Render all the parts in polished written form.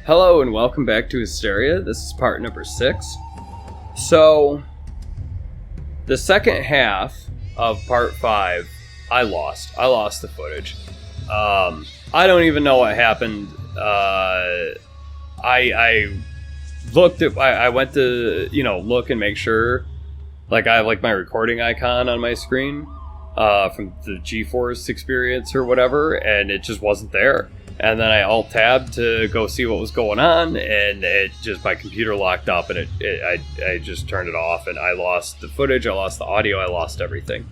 Hello and welcome back to Istaria. This is part number 6. So, the second half of part 5, I lost the footage. I don't even know what happened. I went to, look and make sure, like I have like my recording icon on my screen from the GeForce experience or whatever, and it just wasn't there. And then I alt-tabbed to go see what was going on, and my computer locked up, and I just turned it off, and I lost the footage, I lost the audio, I lost everything.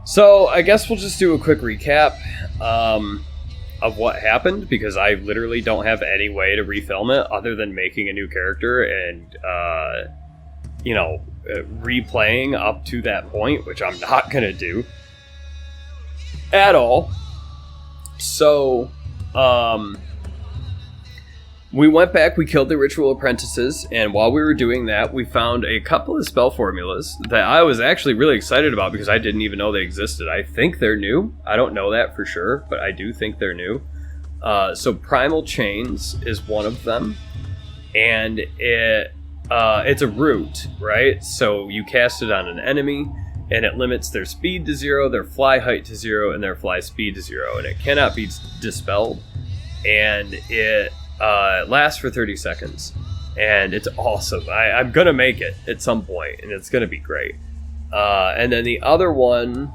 So I guess we'll just do a quick recap of what happened, because I literally don't have any way to refilm it other than making a new character and, replaying up to that point, which I'm not going to do at all. So, we went back, we killed the ritual apprentices, and while we were doing that, we found a couple of spell formulas that I was actually really excited about because I didn't even know they existed. I think they're new. I don't know that for sure, but I do think they're new. So Primal Chains is one of them, and it's a root, right? So you cast it on an enemy, and it limits their speed to 0, their fly height to 0, and their fly speed to 0, and it cannot be dispelled, and it lasts for 30 seconds, and it's awesome. I'm gonna make it at some point, and it's gonna be great. And then the other one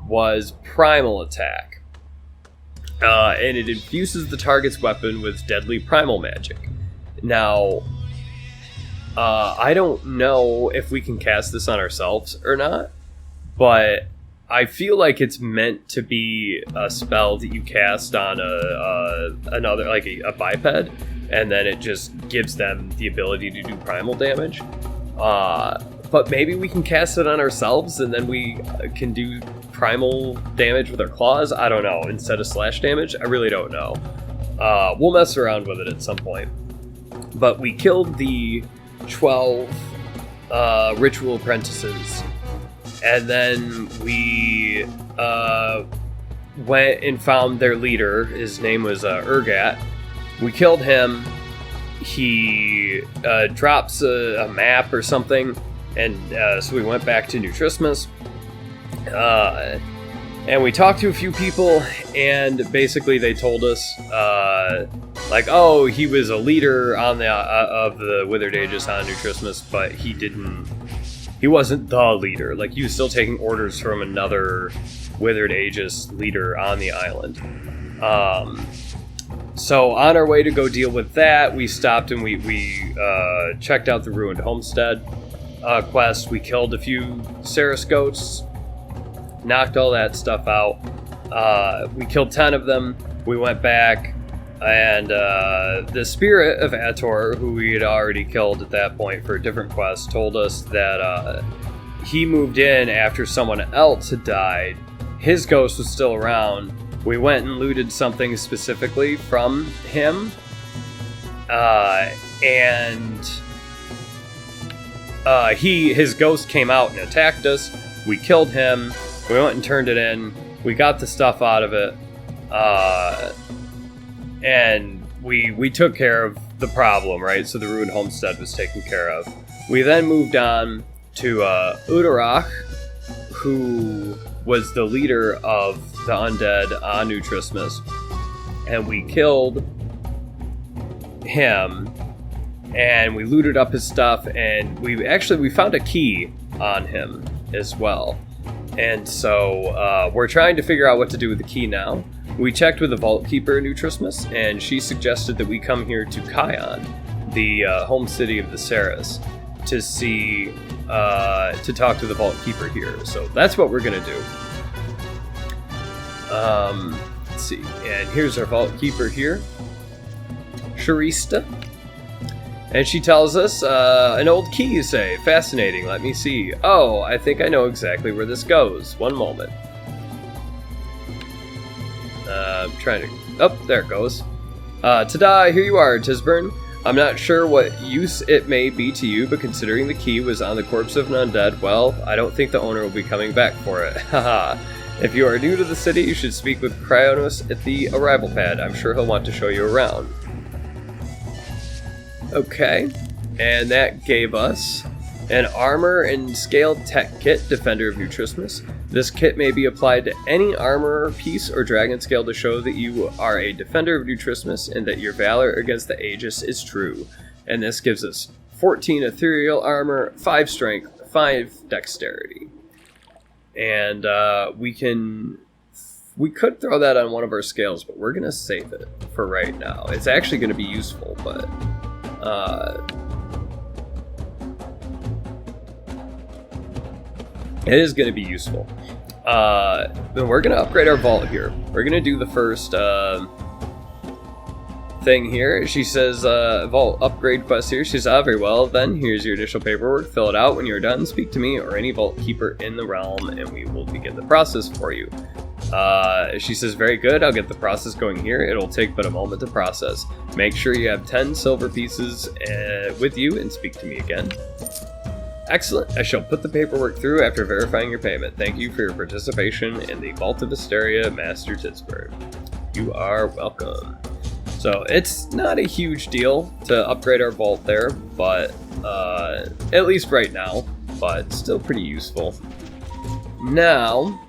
was Primal Attack, and it infuses the target's weapon with deadly primal magic. Now, I don't know if we can cast this on ourselves or not, but I feel like it's meant to be a spell that you cast on another, like a biped, and then it just gives them the ability to do primal damage. But maybe we can cast it on ourselves, and then we can do primal damage with our claws. I don't know, instead of slash damage. I really don't know. We'll mess around with it at some point. But we killed the 12 ritual apprentices, and then we went and found their leader. His name was Urgat. We killed him. He drops a map or something, and so we went back to New Trismus, and we talked to a few people, and basically they told us he was a leader on the of the Withered Aegis on New Trismus, but he wasn't the leader. Like, he was still taking orders from another Withered Aegis leader on the island. So on our way to go deal with that, we stopped and we checked out the Ruined Homestead quest. We killed a few Ceres goats, knocked all that stuff out. We killed 10 of them. We went back, and the spirit of Ator, who we had already killed at that point for a different quest, told us that he moved in after someone else had died. His ghost was still around. We went and looted something specifically from him, and his ghost came out and attacked us. We killed him. We went and turned it in. We got the stuff out of it. And we took care of the problem, right? So the Ruined Homestead was taken care of. We then moved on to Udarach, who was the leader of the undead on New Trismus. And we killed him, and we looted up his stuff, and we found a key on him as well. And so we're trying to figure out what to do with the key now. We checked with the Vault Keeper in New Trismus, and she suggested that we come here to Kion, the home city of the Ceres, to see, to talk to the Vault Keeper here. So that's what we're gonna do. Let's see, and here's our Vault Keeper here, Sharista. And she tells us, an old key, you say. Fascinating, let me see. Oh, I think I know exactly where this goes. One moment. I'm trying to... Oh, there it goes. Ta-da, here you are, Tisburn. I'm not sure what use it may be to you, but considering the key was on the corpse of an undead, well, I don't think the owner will be coming back for it. Haha. If you are new to the city, you should speak with Kryonos at the arrival pad. I'm sure he'll want to show you around. Okay, and that gave us an armor and scale tech kit, Defender of Nutrismus. This kit may be applied to any armor piece or dragon scale to show that you are a Defender of Nutrismus and that your valor against the Aegis is true. And this gives us 14 ethereal armor, 5 strength, 5 dexterity. And we could throw that on one of our scales, but we're going to save it for right now. It's actually going to be useful, but it is going to be useful. Then we're going to upgrade our vault here. We're going to do the first thing here. She says, vault upgrade quest here. She says, very well, then here's your initial paperwork. Fill it out. When you're done, speak to me or any vault keeper in the realm, and we will begin the process for you. She says, very good, I'll get the process going here. It'll take but a moment to process. Make sure you have 10 silver pieces with you and speak to me again. Excellent. I shall put the paperwork through after verifying your payment. Thank you for your participation in the Vault of Istaria, Master Tisburn. You are welcome. So it's not a huge deal to upgrade our vault there, but at least right now, but still pretty useful. Now,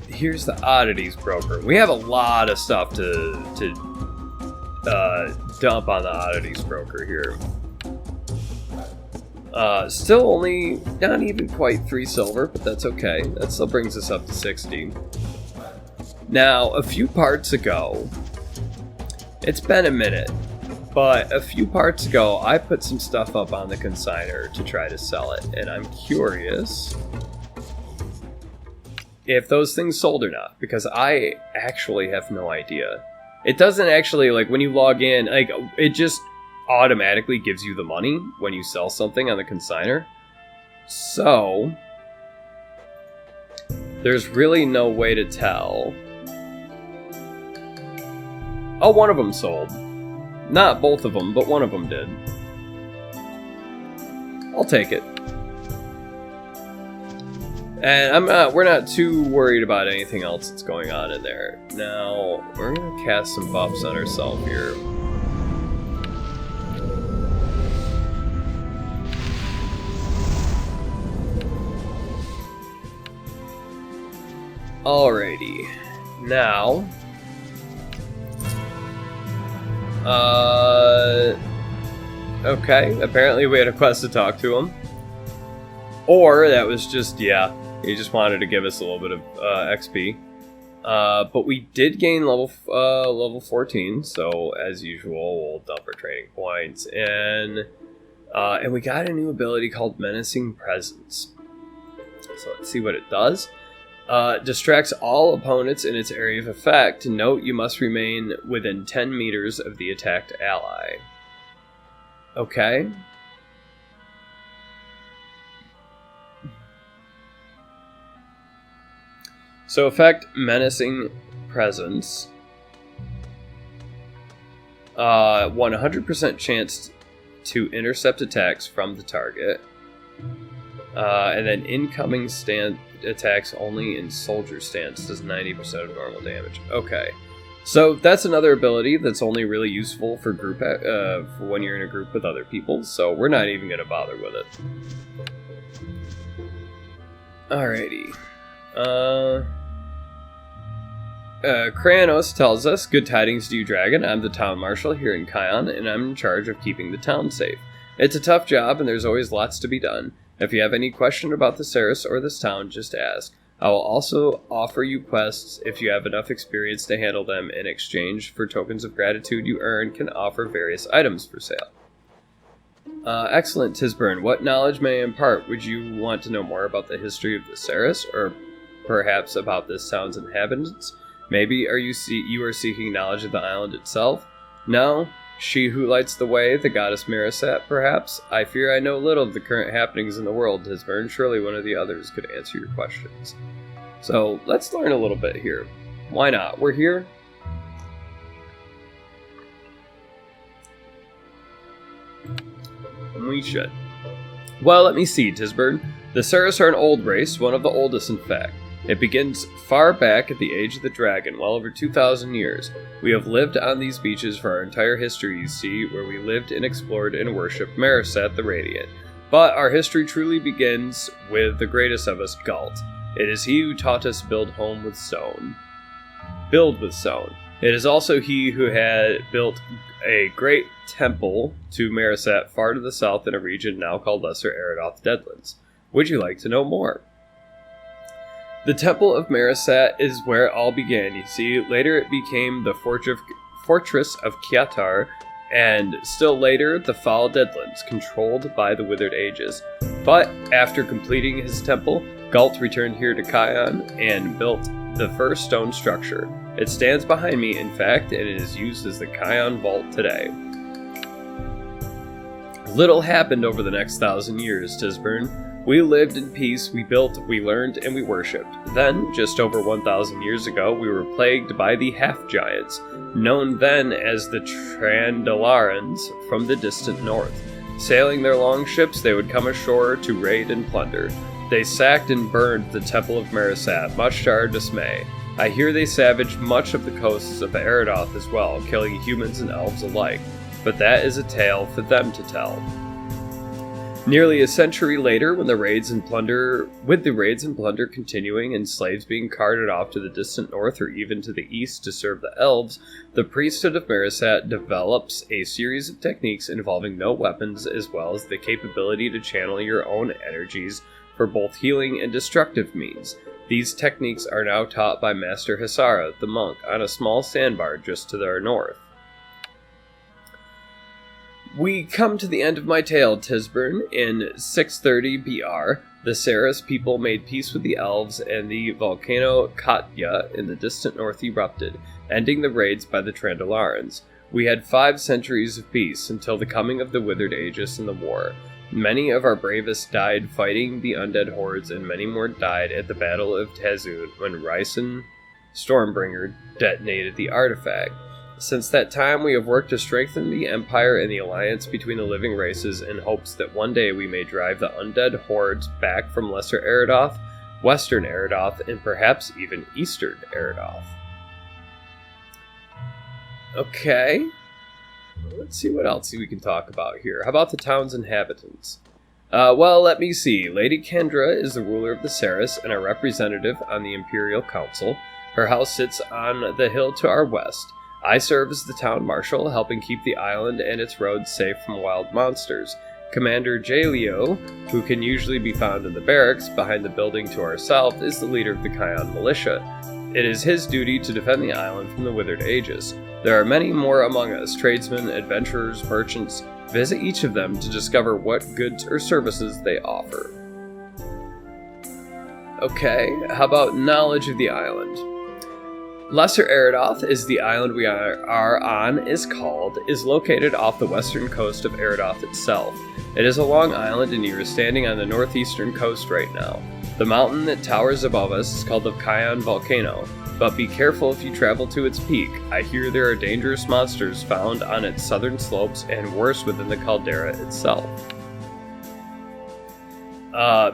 here's the oddities broker. We have a lot of stuff to dump on the oddities broker here. Still only not even quite 3 silver, but that's okay. That still brings us up to 60. Now, a few parts ago, it's been a minute, but a few parts ago, I put some stuff up on the consignor to try to sell it, and I'm curious if those things sold or not, because I actually have no idea. It doesn't actually, like, when you log in, like, it just automatically gives you the money when you sell something on the consignor. So, there's really no way to tell. Oh, one of them sold. Not both of them, but one of them did. I'll take it. And we're not too worried about anything else that's going on in there. Now, we're going to cast some buffs on ourselves here. Alrighty. Now, okay, apparently we had a quest to talk to him. Or that was just, yeah, he just wanted to give us a little bit of XP. But we did gain level 14, so as usual, we'll dump our training points. And we got a new ability called Menacing Presence. So let's see what it does. Distracts all opponents in its area of effect. Note, you must remain within 10 meters of the attacked ally. Okay. So effect Menacing Presence. 100% chance to intercept attacks from the target. And then incoming attacks only in soldier stance does 90% of normal damage. Okay. So that's another ability that's only really useful for group for when you're in a group with other people, so we're not even going to bother with it. Alrighty. Kranos tells us, good tidings to you, Dragon. I'm the town marshal here in Kion, and I'm in charge of keeping the town safe. It's a tough job, and there's always lots to be done. If you have any question about the Ceres or this town, just ask. I will also offer you quests if you have enough experience to handle them. In exchange for tokens of gratitude you earn, can offer various items for sale. Excellent, Tisburn. What knowledge may I impart? Would you want to know more about the history of the Ceres, or perhaps about this town's inhabitants? Maybe you are seeking knowledge of the island itself? No? She who lights the way, the goddess Marisat, perhaps? I fear I know little of the current happenings in the world, Tisburn. Surely one of the others could answer your questions. So, let's learn a little bit here. Why not? We're here. And we should. Well, let me see, Tisburn. The Saris are an old race, one of the oldest in fact. It begins far back at the age of the dragon, well over 2,000 years. We have lived on these beaches for our entire history, you see, where we lived and explored and worshipped Marisat the Radiant. But our history truly begins with the greatest of us, Galt. It is he who taught us build with stone. It is also he who had built a great temple to Marisat far to the south in a region now called Lesser Eridoth Deadlands. Would you like to know more? The Temple of Marisat is where it all began, you see. Later it became the Fortress of Kiatar, and still later the Foul Deadlands, controlled by the Withered Ages. But after completing his temple, Galt returned here to Kion and built the first stone structure. It stands behind me, in fact, and it is used as the Kion Vault today. Little happened over the next 1,000 years, Tisburn. We lived in peace, we built, we learned, and we worshipped. Then, just over 1,000 years ago, we were plagued by the half-giants, known then as the Trandalarans, from the distant north. Sailing their long ships, they would come ashore to raid and plunder. They sacked and burned the Temple of Marisat, much to our dismay. I hear they savaged much of the coasts of Eridoth as well, killing humans and elves alike. But that is a tale for them to tell. Nearly a century later, with the raids and plunder continuing and slaves being carted off to the distant north or even to the east to serve the elves, the priesthood of Marisat develops a series of techniques involving no weapons as well as the capability to channel your own energies for both healing and destructive means. These techniques are now taught by Master Hisara, the monk, on a small sandbar just to their north. We come to the end of my tale, Tisburn. In 630 BR, the Saris people made peace with the elves, and the volcano Katya in the distant north erupted, ending the raids by the Trandalarans. We had 5 centuries of peace, until the coming of the Withered Aegis and the war. Many of our bravest died fighting the undead hordes, and many more died at the Battle of Tazun when Ryson, Stormbringer, detonated the artifact. Since that time, we have worked to strengthen the Empire and the alliance between the living races in hopes that one day we may drive the undead hordes back from Lesser Eridoth, Western Eridoth, and perhaps even Eastern Eridoth. Okay. Let's see what else we can talk about here. How about the town's inhabitants? Well, let me see. Lady Kendra is the ruler of the Saris and a representative on the Imperial Council. Her house sits on the hill to our west. I serve as the town marshal, helping keep the island and its roads safe from wild monsters. Commander Jaleo, who can usually be found in the barracks behind the building to our south, is the leader of the Kion militia. It is his duty to defend the island from the Withered Aegis. There are many more among us, tradesmen, adventurers, merchants. Visit each of them to discover what goods or services they offer. Okay, how about knowledge of the island? Lesser Eridoth, is the island we are on, is located off the western coast of Eridoth itself. It is a long island and you are standing on the northeastern coast right now. The mountain that towers above us is called the Kion Volcano, but be careful if you travel to its peak. I hear there are dangerous monsters found on its southern slopes and worse within the caldera itself.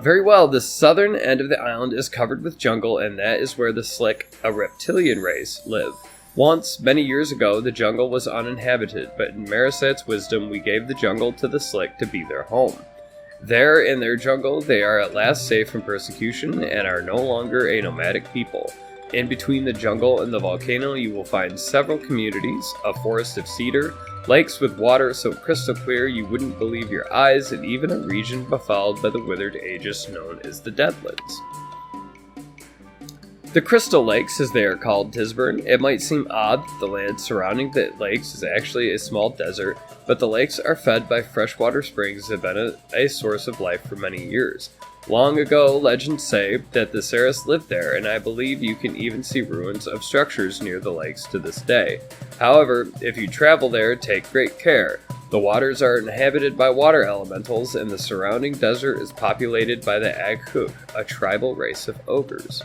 Very well, the southern end of the island is covered with jungle, and that is where the Slick, a reptilian race, live. Once, many years ago, the jungle was uninhabited, but in Marisat's wisdom, we gave the jungle to the Slick to be their home. There, in their jungle, they are at last safe from persecution and are no longer a nomadic people. In between the jungle and the volcano, you will find several communities, a forest of cedar, lakes with water so crystal clear you wouldn't believe your eyes, and even a region befouled by the Withered Aegis known as the Deadlands. The Crystal Lakes, as they are called, Tisburn. It might seem odd that the land surrounding the lakes is actually a small desert, but the lakes are fed by freshwater springs that have been a source of life for many years. Long ago, legends say that the Saris lived there, and I believe you can even see ruins of structures near the lakes to this day. However, if you travel there, take great care. The waters are inhabited by water elementals, and the surrounding desert is populated by the Aghuk, a tribal race of ogres.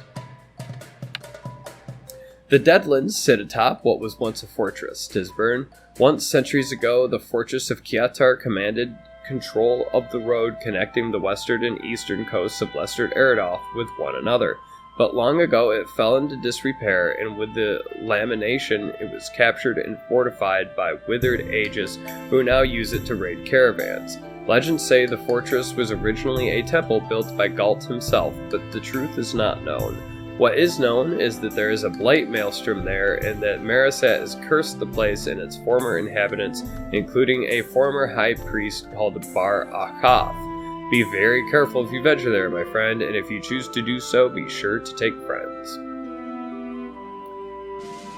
The Deadlands sit atop what was once a fortress, Tisburn. Once, centuries ago, the fortress of Kiatar commanded control of the road connecting the western and eastern coasts of Lester Eridoth with one another. But long ago it fell into disrepair, and with the lamination it was captured and fortified by withered Aegis, who now use it to raid caravans. Legends say the fortress was originally a temple built by Galt himself, but the truth is not known. What is known is that there is a blight maelstrom there, and that Marasat has cursed the place and its former inhabitants, including a former high priest called Bar Akath. Be very careful if you venture there, my friend, and if you choose to do so, be sure to take friends.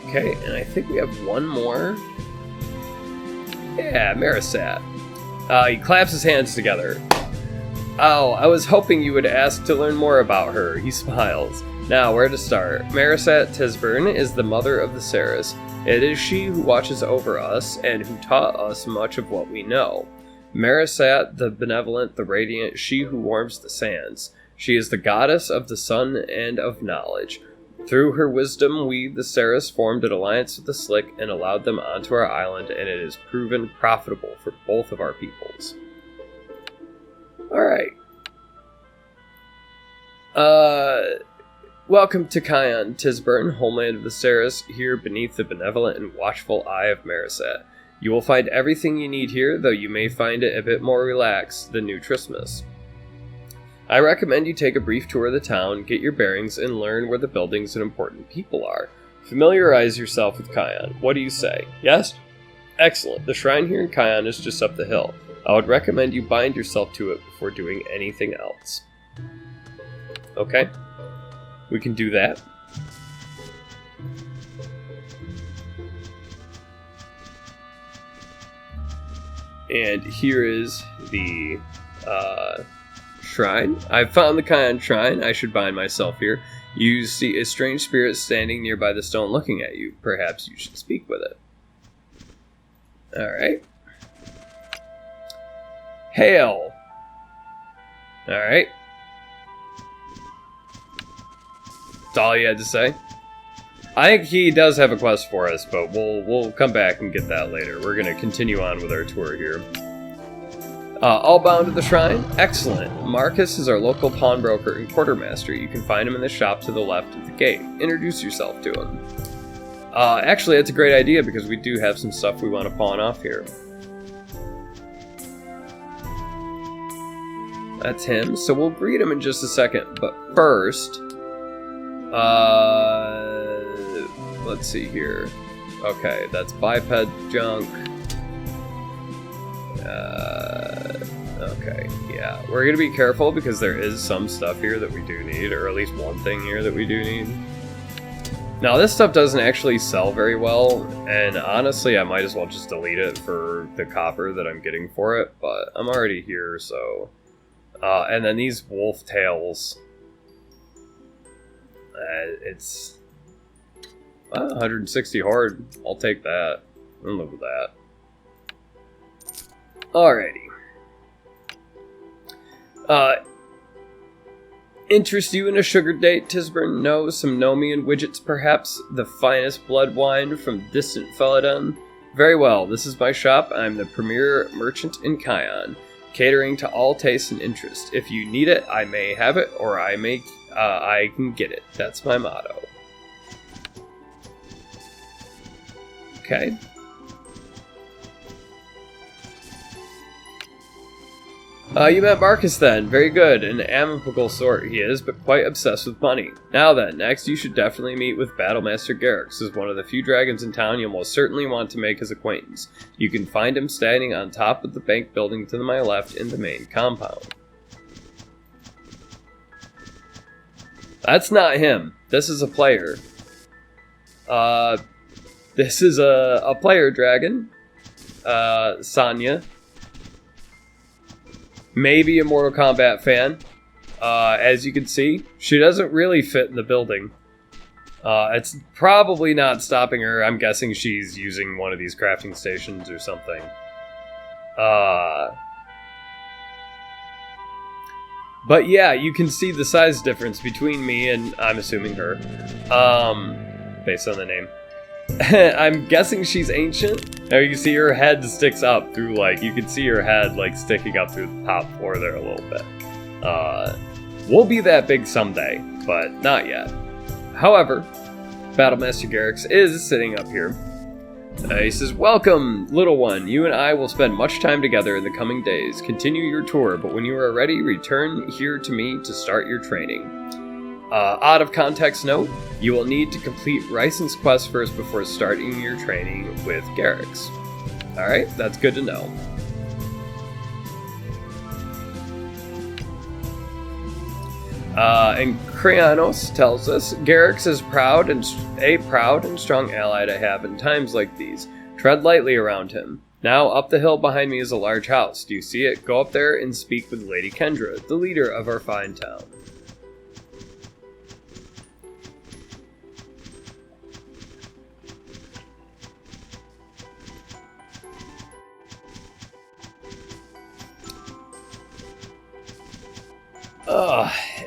Okay, and I think we have one more. Yeah, Marasat. He claps his hands together. Oh, I was hoping you would ask to learn more about her. He smiles. Now, where to start? Marasat Tisburn is the mother of the Ceres. It is she who watches over us and who taught us much of what we know. Marasat, the benevolent, the radiant, she who warms the sands. She is the goddess of the sun and of knowledge. Through her wisdom, we, the Ceres, formed an alliance with the Slick and allowed them onto our island, and it has proven profitable for both of our peoples. Alright. Welcome to Kion, Tisburn, homeland of the Ceres, here beneath the benevolent and watchful eye of Marasat. You will find everything you need here, though you may find it a bit more relaxed than New Trismus. I recommend you take a brief tour of the town, get your bearings, and learn where the buildings and important people are. Familiarize yourself with Kion. What do you say? Yes? Excellent. The shrine here in Kion is just up the hill. I would recommend you bind yourself to it before doing anything else. Okay? We can do that. And here is the shrine. I found the Kion shrine. I should bind myself here. You see a strange spirit standing nearby the stone looking at you. Perhaps you should speak with it. Alright. Hail! Alright. That's all you had to say. I think he does have a quest for us, but we'll come back and get that later. We're going to continue on with our tour here. All bound to the shrine? Excellent. Marcus is our local pawnbroker and quartermaster. You can find him in the shop to the left of the gate. Introduce yourself to him. Actually, that's a great idea because we do have some stuff we want to pawn off here. That's him. So we'll greet him in just a second. But first, let's see here. Okay, that's biped junk. Okay, yeah. We're going to be careful because there is some stuff here that we do need, or at least one thing here that we do need. Now, this stuff doesn't actually sell very well, and honestly, I might as well just delete it for the copper that I'm getting for it, but I'm already here, so... and then these wolf tails... it's... 160 horde. I'll take that. I'll live with that. Alrighty. Interest you in a sugar date, Tisburn? No, some Nomian widgets, perhaps? The finest blood wine from distant Felidon? Very well, this is my shop. I'm the premier merchant in Kion, catering to all tastes and interests. If you need it, I may have it, or I can get it. That's my motto. Okay. You met Marcus then. Very good. An amicable sort he is, but quite obsessed with money. Now then, next you should definitely meet with Battlemaster Garrix. As one of the few dragons in town, you'll most certainly want to make his acquaintance. You can find him standing on top of the bank building to my left in the main compound. That's not him. This is a player. This is a player dragon. Sonya. Maybe a Mortal Kombat fan. As you can see, she doesn't really fit in the building. It's probably not stopping her. I'm guessing she's using one of these crafting stations or something. But yeah, you can see the size difference between me and, I'm assuming her, based on the name. I'm guessing she's ancient. Now you can see her head sticks up through, like, you can see her head, like, sticking up through the top floor there a little bit. We'll be that big someday, but not yet. However, Battlemaster Garrix is sitting up here. He says, "Welcome, little one. You and I will spend much time together in the coming days. Continue your tour, but when you are ready, return here to me to start your training. Out of context note, you will need to complete Ryson's quest first before starting your training with Garrix." Alright, that's good to know. And Krianos tells us, "Garrix is a proud and strong ally to have in times like these. Tread lightly around him. Now, up the hill behind me is a large house. Do you see it? Go up there and speak with Lady Kendra, the leader of our fine town."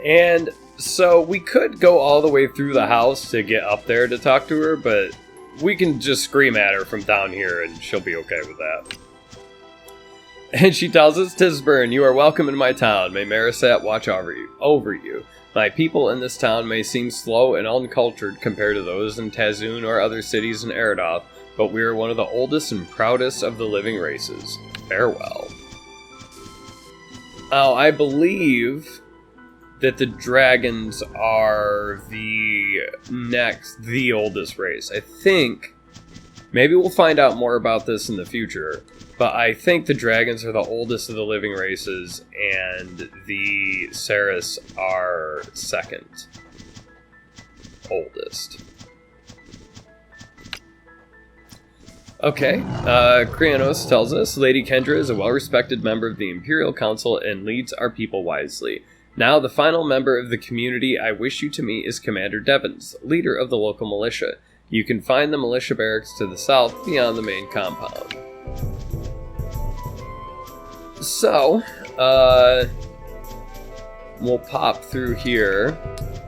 And so we could go all the way through the house to get up there to talk to her, but we can just scream at her from down here and she'll be okay with that. And she tells us, "Tisburn, you are welcome in my town. May Marisat watch over you. My people in this town may seem slow and uncultured compared to those in Tazoon or other cities in Eridoth, but we are one of the oldest and proudest of the living races. Farewell." Oh, I believe that the dragons are the oldest race. I think, maybe we'll find out more about this in the future, but I think the dragons are the oldest of the living races, and the Saris are second oldest. Okay, Krianos tells us, "Lady Kendra is a well-respected member of the Imperial Council and leads our people wisely. Now, the final member of the community I wish you to meet is Commander Devons, leader of the local militia. You can find the militia barracks to the south beyond the main compound." So, we'll pop through here.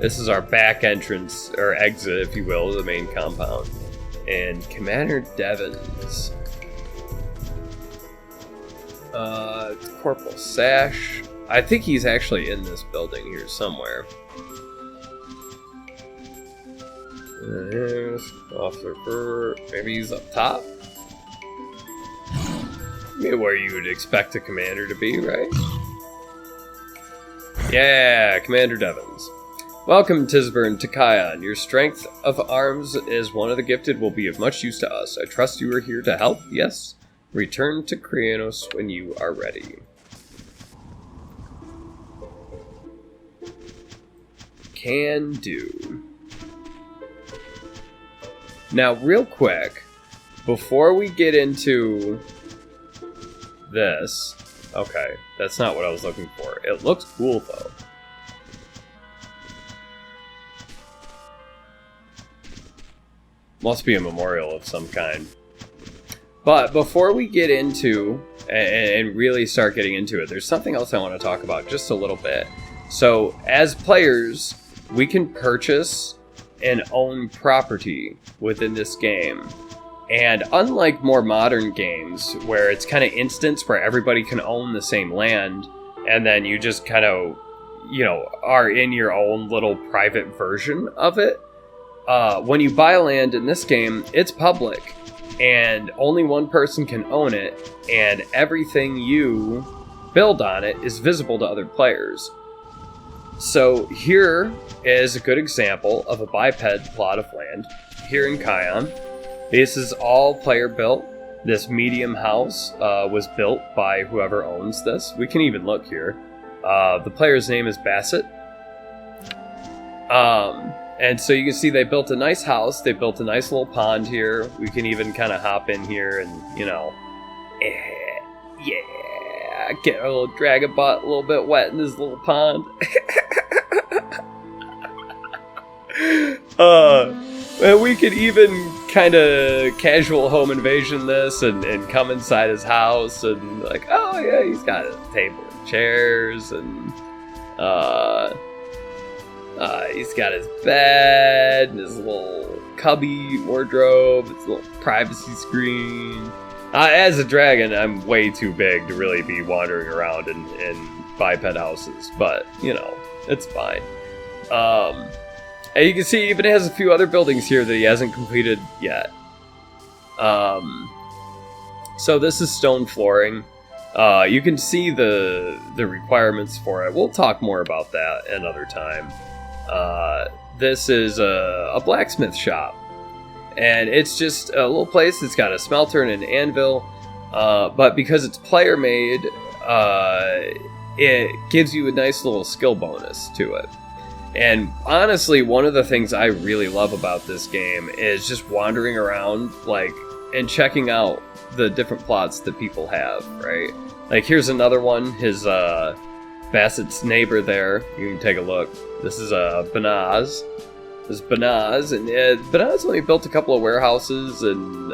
This is our back entrance, or exit, if you will, to the main compound. And Commander Devons. Corporal Sash. I think he's actually in this building here somewhere. There's Officer Burr. Maybe he's up top? Maybe where you would expect a commander to be, right? Yeah, Commander Devons. "Welcome, Tisburn, to Kion. Your strength of arms as one of the gifted will be of much use to us. I trust you are here to help, yes? Return to Krianos when you are ready." Can do. Now, real quick, before we get into this... Okay, that's not what I was looking for. It looks cool, though. Must be a memorial of some kind. But before we get into and really start getting into it, there's something else I want to talk about just a little bit. So, as players, we can purchase and own property within this game. And unlike more modern games, where it's kind of instant, where everybody can own the same land, and then you just kind of, are in your own little private version of it, when you buy land in this game, it's public, and only one person can own it, and everything you build on it is visible to other players. So here is a good example of a biped plot of land here in Kion. This is all player built. This medium house was built by whoever owns this. We can even look here. The player's name is Bassett. And so you can see they built a nice house. They built a nice little pond here. We can even kind of hop in here and, get a little dragon butt a little bit wet in this little pond. And we could even kind of casual home invasion this and come inside his house and like, oh yeah, he's got a table and chairs and he's got his bed and his little cubby wardrobe. It's a little privacy screen. As a dragon, I'm way too big to really be wandering around in biped houses, but, you know, it's fine. And you can see he even has a few other buildings here that he hasn't completed yet. So this is stone flooring. You can see the requirements for it. We'll talk more about that another time. This is a blacksmith shop. And it's just a little place that's got a smelter and an anvil. But because it's player made, it gives you a nice little skill bonus to it. And honestly, one of the things I really love about this game is just wandering around, like, and checking out the different plots that people have, right? Like, here's another one, his, Bassett's neighbor there. You can take a look. This is, Banaz. This is Banaz, and Banaz only built a couple of warehouses, and,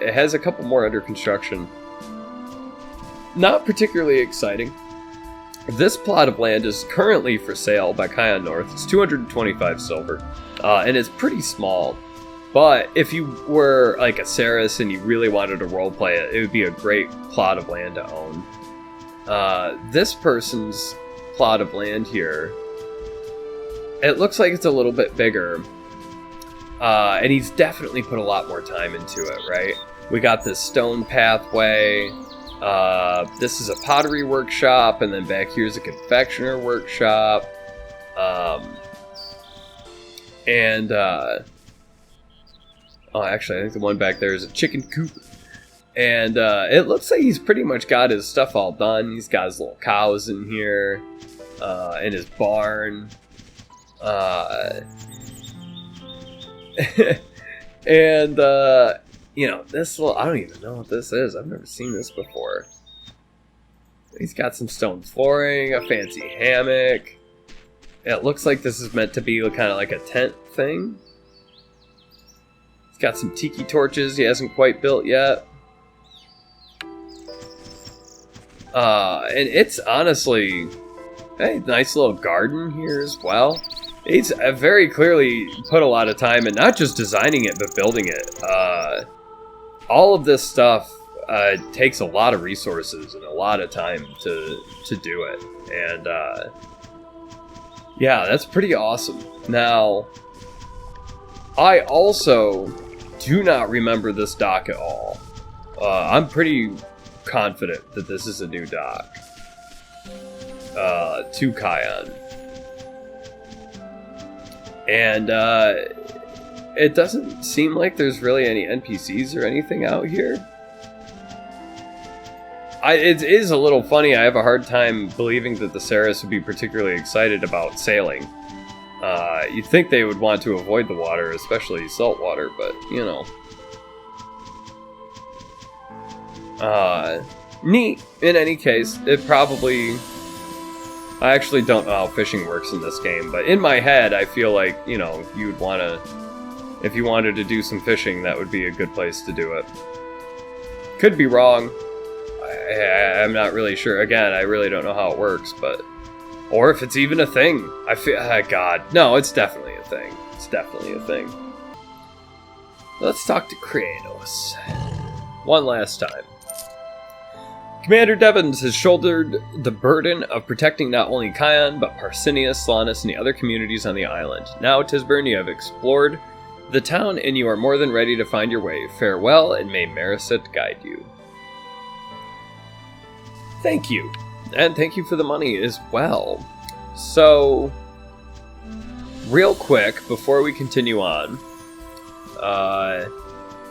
it has a couple more under construction. Not particularly exciting. This plot of land is currently for sale by Kion North. It's 225 silver, and it's pretty small. But if you were like a Ceres and you really wanted to roleplay it, it would be a great plot of land to own. This person's plot of land here, it looks like it's a little bit bigger, and he's definitely put a lot more time into it, right? We got this stone pathway. This is a pottery workshop, and then back here's a confectioner workshop. Oh, actually, I think the one back there is a chicken coop. And it looks like he's pretty much got his stuff all done. He's got his little cows in here, in his barn. And, you know, this little, I don't even know what this is. I've never seen this before. He's got some stone flooring, a fancy hammock. It looks like this is meant to be kind of like a tent thing. He's got some tiki torches he hasn't quite built yet. And it's honestly a nice little garden here as well. He's very clearly put a lot of time in not just designing it, but building it. All of this stuff takes a lot of resources and a lot of time to do it. And yeah, that's pretty awesome. Now, I also do not remember this dock at all. I'm pretty confident that this is a new dock to Kion. And it doesn't seem like there's really any NPCs or anything out here. It is a little funny. I have a hard time believing that the Ceres would be particularly excited about sailing. You'd think they would want to avoid the water, especially salt water, but, you know. Neat. In any case, it probably... I actually don't know how fishing works in this game, but in my head, I feel like, you know, you would want to... If you wanted to do some fishing, that would be a good place to do it. Could be wrong. I'm not really sure. Again, I really don't know how it works, but... Or if it's even a thing. I feel... God. No, it's definitely a thing. It's definitely a thing. Let's talk to Kranos. One last time. Commander Devons has shouldered the burden of protecting not only Kion, but Parsinius, Slanus, and the other communities on the island. Now, Tisburn, you have explored the town, and you are more than ready to find your way. Farewell, and may Mariset guide you. Thank you. And thank you for the money as well. So, real quick, before we continue on,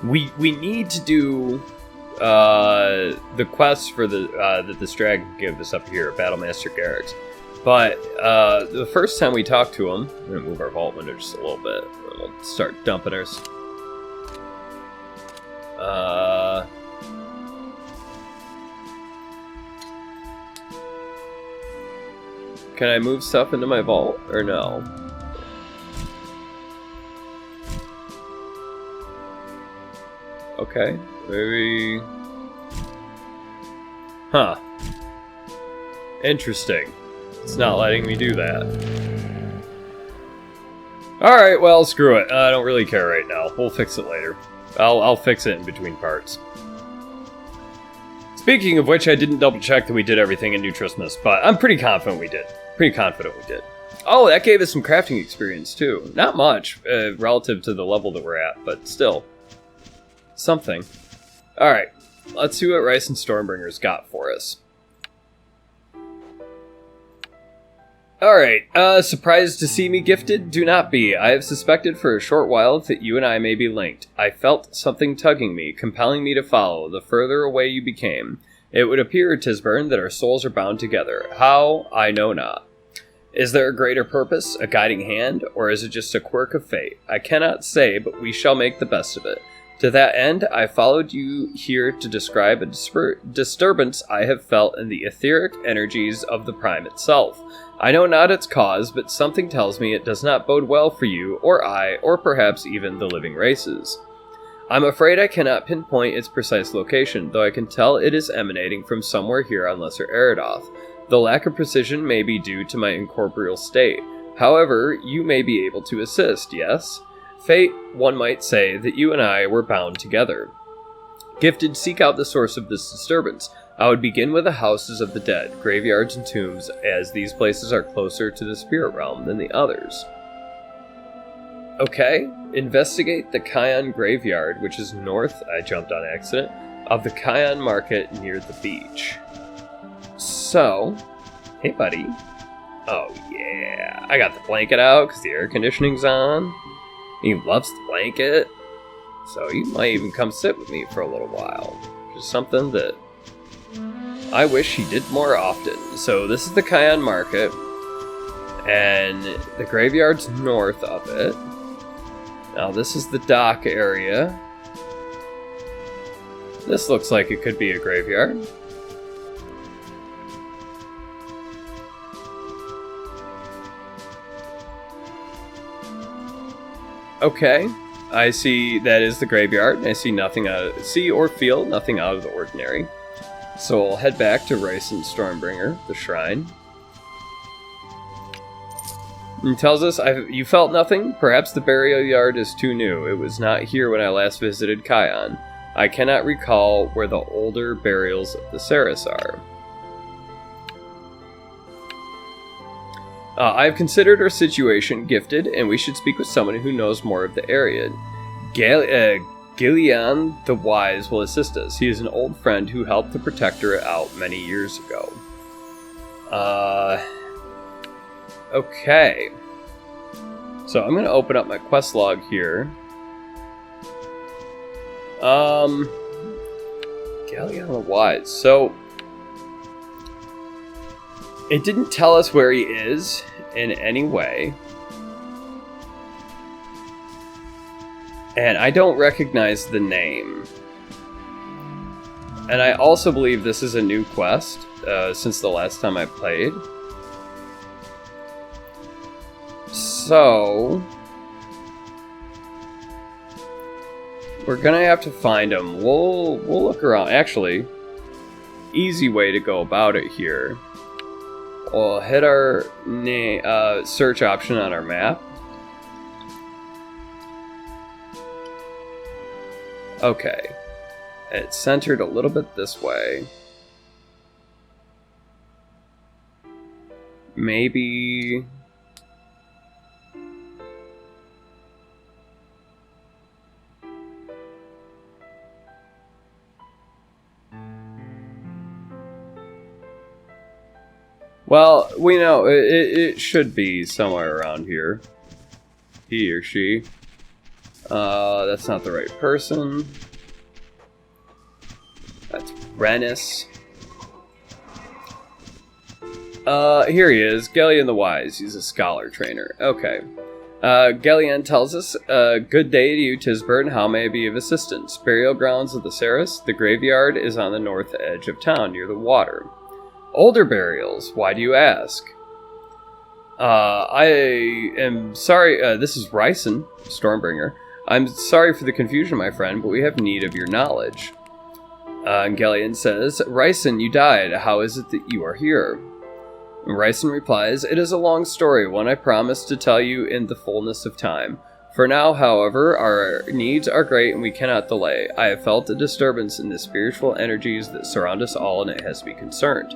we need to do the quest for that this dragon gave us up here, Battlemaster Garrix. But the first time we talked to him, I'm going to move our vault window just a little bit, and we'll start dumping ours. Can I move stuff into my vault, or no? Okay, maybe... Huh. Interesting. It's not letting me do that. Alright, well, screw it. I don't really care right now. We'll fix it later. I'll fix it in between parts. Speaking of which, I didn't double check that we did everything in New Christmas, but I'm pretty confident we did. Oh, that gave us some crafting experience, too. Not much, relative to the level that we're at, but still. Something. Alright, let's see what Ryson Stormbringer's got for us. Alright, surprised to see me gifted? Do not be. I have suspected for a short while that you and I may be linked. I felt something tugging me, compelling me to follow, the further away you became. It would appear, Tisburn, that our souls are bound together. How? I know not. Is there a greater purpose, a guiding hand, or is it just a quirk of fate? I cannot say, but we shall make the best of it. To that end, I followed you here to describe a disturbance I have felt in the etheric energies of the Prime itself. I know not its cause, but something tells me it does not bode well for you, or I, or perhaps even the living races. I'm afraid I cannot pinpoint its precise location, though I can tell it is emanating from somewhere here on Lesser Eridoth. The lack of precision may be due to my incorporeal state. However, you may be able to assist, yes? Fate, one might say, that you and I were bound together. Gifted, seek out the source of this disturbance. I would begin with the houses of the dead, graveyards and tombs, as these places are closer to the spirit realm than the others. Okay, investigate the Kion graveyard, which is north, I jumped on accident, of the Kion market near the beach. So, hey buddy. Oh yeah, I got the blanket out because the air conditioning's on. He loves the blanket, so he might even come sit with me for a little while, which is something that I wish he did more often. So this is the Kion market, and the graveyard's north of it. Now this is the dock area. This looks like it could be a graveyard. Okay, I see that is the graveyard. I see or feel nothing out of the ordinary. So I'll head back to Ryson Stormbringer, the shrine. It tells us, you felt nothing? Perhaps the burial yard is too new. It was not here when I last visited Kion. I cannot recall where the older burials of the Ceres are. I have considered our situation gifted, and we should speak with someone who knows more of the area. Kion the Wise will assist us. He is an old friend who helped the Protectorate out many years ago. Okay. So I'm going to open up my quest log here. Kion the Wise. So it didn't tell us where he is in any way. And I don't recognize the name. And I also believe this is a new quest since the last time I played. So we're gonna have to find him. We'll look around. Actually, easy way to go about it here. We'll hit our search option on our map. Okay. It's centered a little bit this way. Maybe... Well, we know it should be somewhere around here. He or she. That's not the right person. That's Rennis. Here he is, Gelion the Wise. He's a scholar trainer. Okay. Gelion tells us, good day to you, Tisburn. How may I be of assistance? Burial grounds of the Ceres. The graveyard is on the north edge of town, near the water. Older burials. Why do you ask? I am sorry. This is Ryson, Stormbringer. I'm sorry for the confusion, my friend, but we have need of your knowledge. Gelion says, Ryson, you died. How is it that you are here? Ryson replies, "It is a long story, one I promise to tell you in the fullness of time. For now, however, our needs are great and we cannot delay. I have felt a disturbance in the spiritual energies that surround us all, and it has me concerned."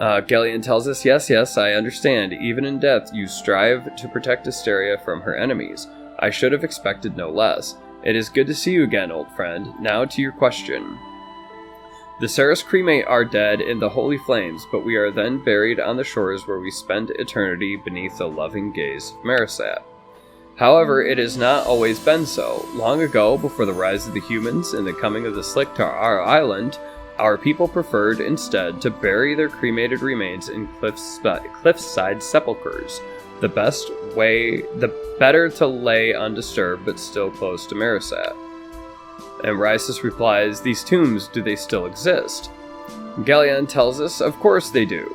Kion tells us, yes, I understand. Even in death, you strive to protect Istaria from her enemies. I should have expected no less. It is good to see you again, old friend. Now to your question. The Saras cremate our dead in the holy flames, but we are then buried on the shores where we spend eternity beneath the loving gaze of Marasat. However, it has not always been so. Long ago, before the rise of the humans and the coming of the Slick to our island, our people preferred instead to bury their cremated remains in cliffside sepulchres. The better to lay undisturbed but still close to Marasat. And Ryson replies, "These tombs, do they still exist?" Kion tells us, of course they do.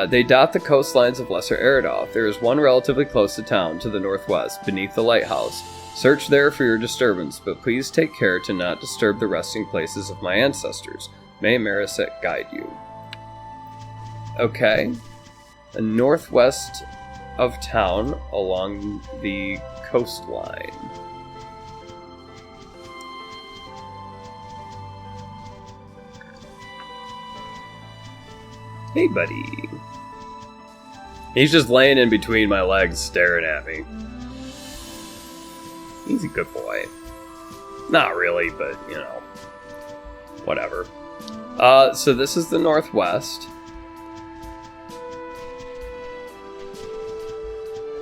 They dot the coastlines of Lesser Eridoth. There is one relatively close to town, to the northwest, beneath the lighthouse. Search there for your disturbance, but please take care to not disturb the resting places of my ancestors. May Marasat guide you. Okay. The northwest of town along the coastline. Hey, buddy. He's just laying in between my legs staring at me. He's a good boy. Not really, but, you know. Whatever. So this is the northwest.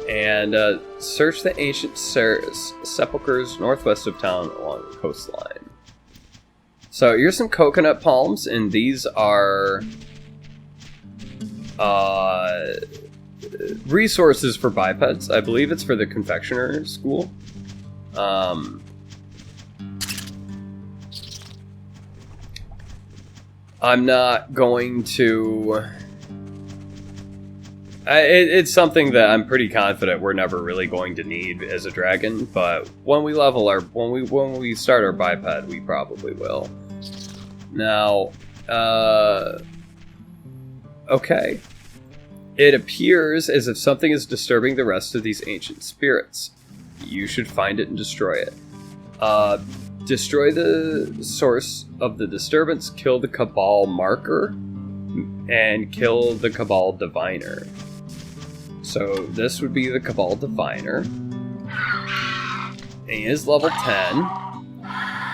And search the ancient sepulchres northwest of town along the coastline. So here's some coconut palms, and these are resources for bipeds. I believe it's for the confectioner school. I'm not going to... It's something that I'm pretty confident we're never really going to need as a dragon, but when we level our... When we start our biped, we probably will. Now, okay. It appears as if something is disturbing the rest of these ancient spirits. You should find it and destroy it. Destroy the source of the disturbance, kill the Cabal Marker, and kill the Cabal Diviner. So this would be the Cabal Diviner. He is level 10,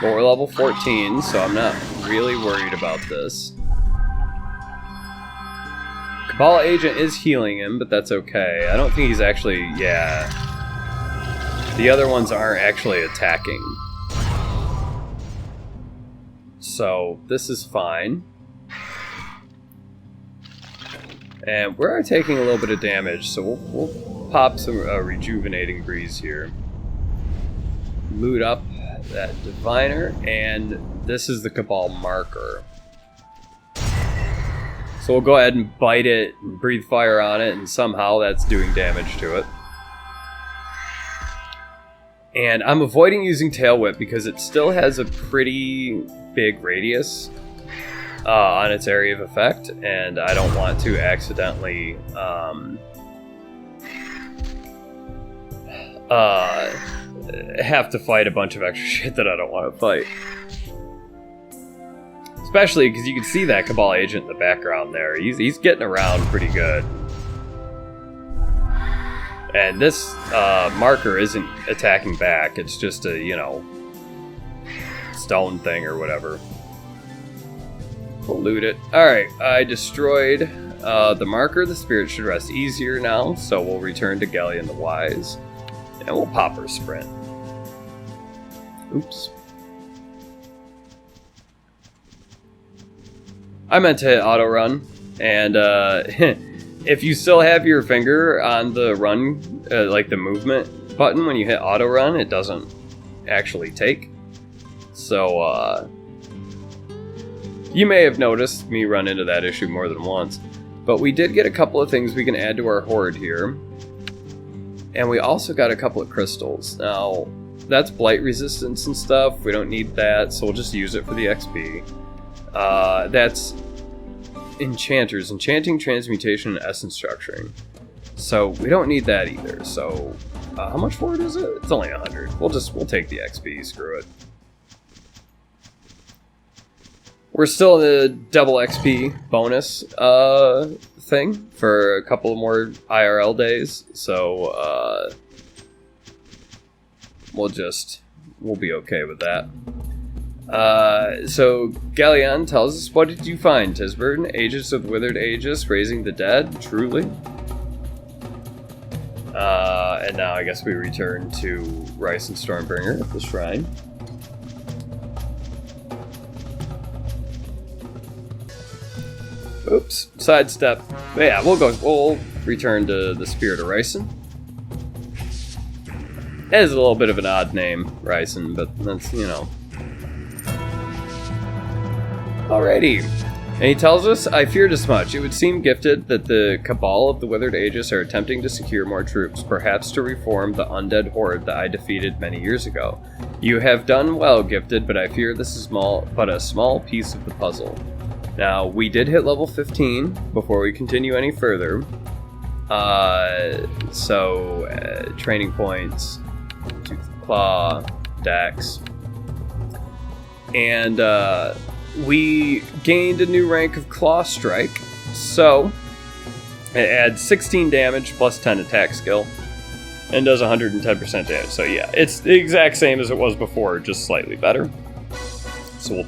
but we're level 14, so I'm not really worried about this. Cabal Agent is healing him, but that's okay. I don't think he's actually... yeah. The other ones aren't actually attacking. So, this is fine. And we are taking a little bit of damage, so we'll pop some Rejuvenating Breeze here. Loot up that Diviner, and this is the Cabal Marker. So we'll go ahead and bite it, and breathe fire on it, and somehow that's doing damage to it. And I'm avoiding using Tail Whip because it still has a pretty big radius on its area of effect, and I don't want to accidentally have to fight a bunch of extra shit that I don't want to fight. Especially because you can see that Cabal Agent in the background there. He's getting around pretty good. And this marker isn't attacking back. It's just a, you know, stone thing or whatever. We'll loot it. Alright, I destroyed the marker. The spirit should rest easier now, so we'll return to Galleon the Wise. And we'll pop her sprint. Oops. I meant to hit auto run, and if you still have your finger on the run, like the movement button when you hit auto run, it doesn't actually take. So you may have noticed me run into that issue more than once, but we did get a couple of things we can add to our horde here, and we also got a couple of crystals. Now that's blight resistance and stuff. We don't need that, so we'll just use it for the XP. That's enchanters, enchanting, transmutation, and essence structuring. So we don't need that either. So how much for it is it? It's only 100. We'll take the XP. Screw it. We're still in the double XP bonus thing for a couple more IRL days. So we'll be okay with that. So Galleon tells us, what did you find, Tisburn? Aegis of Withered Aegis, raising the dead, truly? And now I guess we return to Ryson Stormbringer at the shrine. Oops, sidestep. But yeah, we'll return to the Spirit of Ryson. It is a little bit of an odd name, Ryson, but that's, you know. Alrighty. And he tells us, I feared as much. It would seem gifted that the Cabal of the Withered Aegis are attempting to secure more troops, perhaps to reform the undead horde that I defeated many years ago. You have done well, Gifted, but I fear this is but a small piece of the puzzle. Now, we did hit level 15 before we continue any further. Training points, Tooth Claw, Dex. And, we gained a new rank of Claw Strike, so it adds 16 damage plus 10 attack skill, and does 110% damage. So yeah, it's the exact same as it was before, just slightly better. So we'll,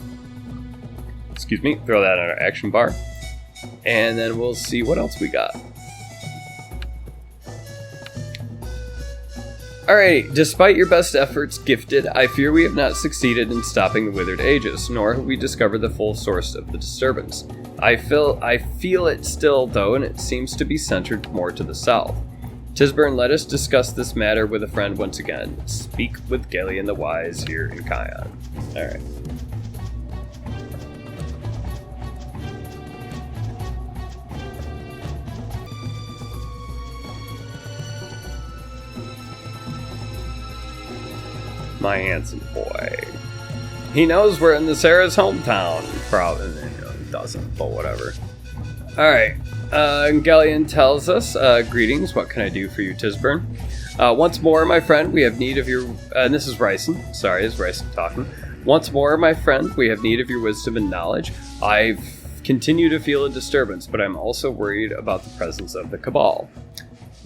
throw that on our action bar, and then we'll see what else we got. Alright, despite your best efforts, Gifted, I fear we have not succeeded in stopping the Withered Aegis, nor have we discovered the full source of the disturbance. I feel it still, though, and it seems to be centered more to the south. Tisburn, let us discuss this matter with a friend once again. Speak with Galleon the Wise here in Kion. Alright. My handsome boy. He knows we're in the Sarah's hometown. Probably, he doesn't, but whatever. Alright, Galleon tells us, greetings, what can I do for you, Tisburn? Once more, my friend, we have need of your... and this is Ryson. Sorry, it's Ryson talking. Once more, my friend, we have need of your wisdom and knowledge. I continue to feel a disturbance, but I'm also worried about the presence of the Cabal.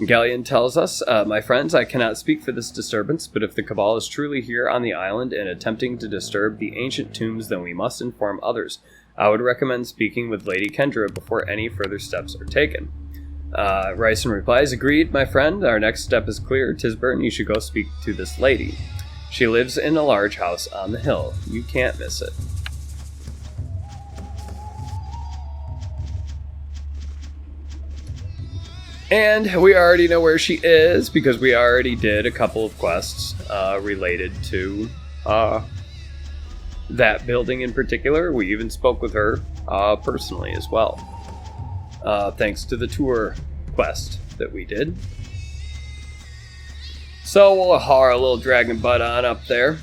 Galleon tells us, my friends, I cannot speak for this disturbance, but if the Cabal is truly here on the island and attempting to disturb the ancient tombs, then we must inform others. I would recommend speaking with Lady Kendra before any further steps are taken. Ryson replies, agreed, my friend. Our next step is clear. Tisburn, you should go speak to this lady. She lives in a large house on the hill. You can't miss it. And we already know where she is, because we already did a couple of quests related to that building in particular. We even spoke with her personally as well, thanks to the tour quest that we did. So we'll haul our little dragon butt on up there.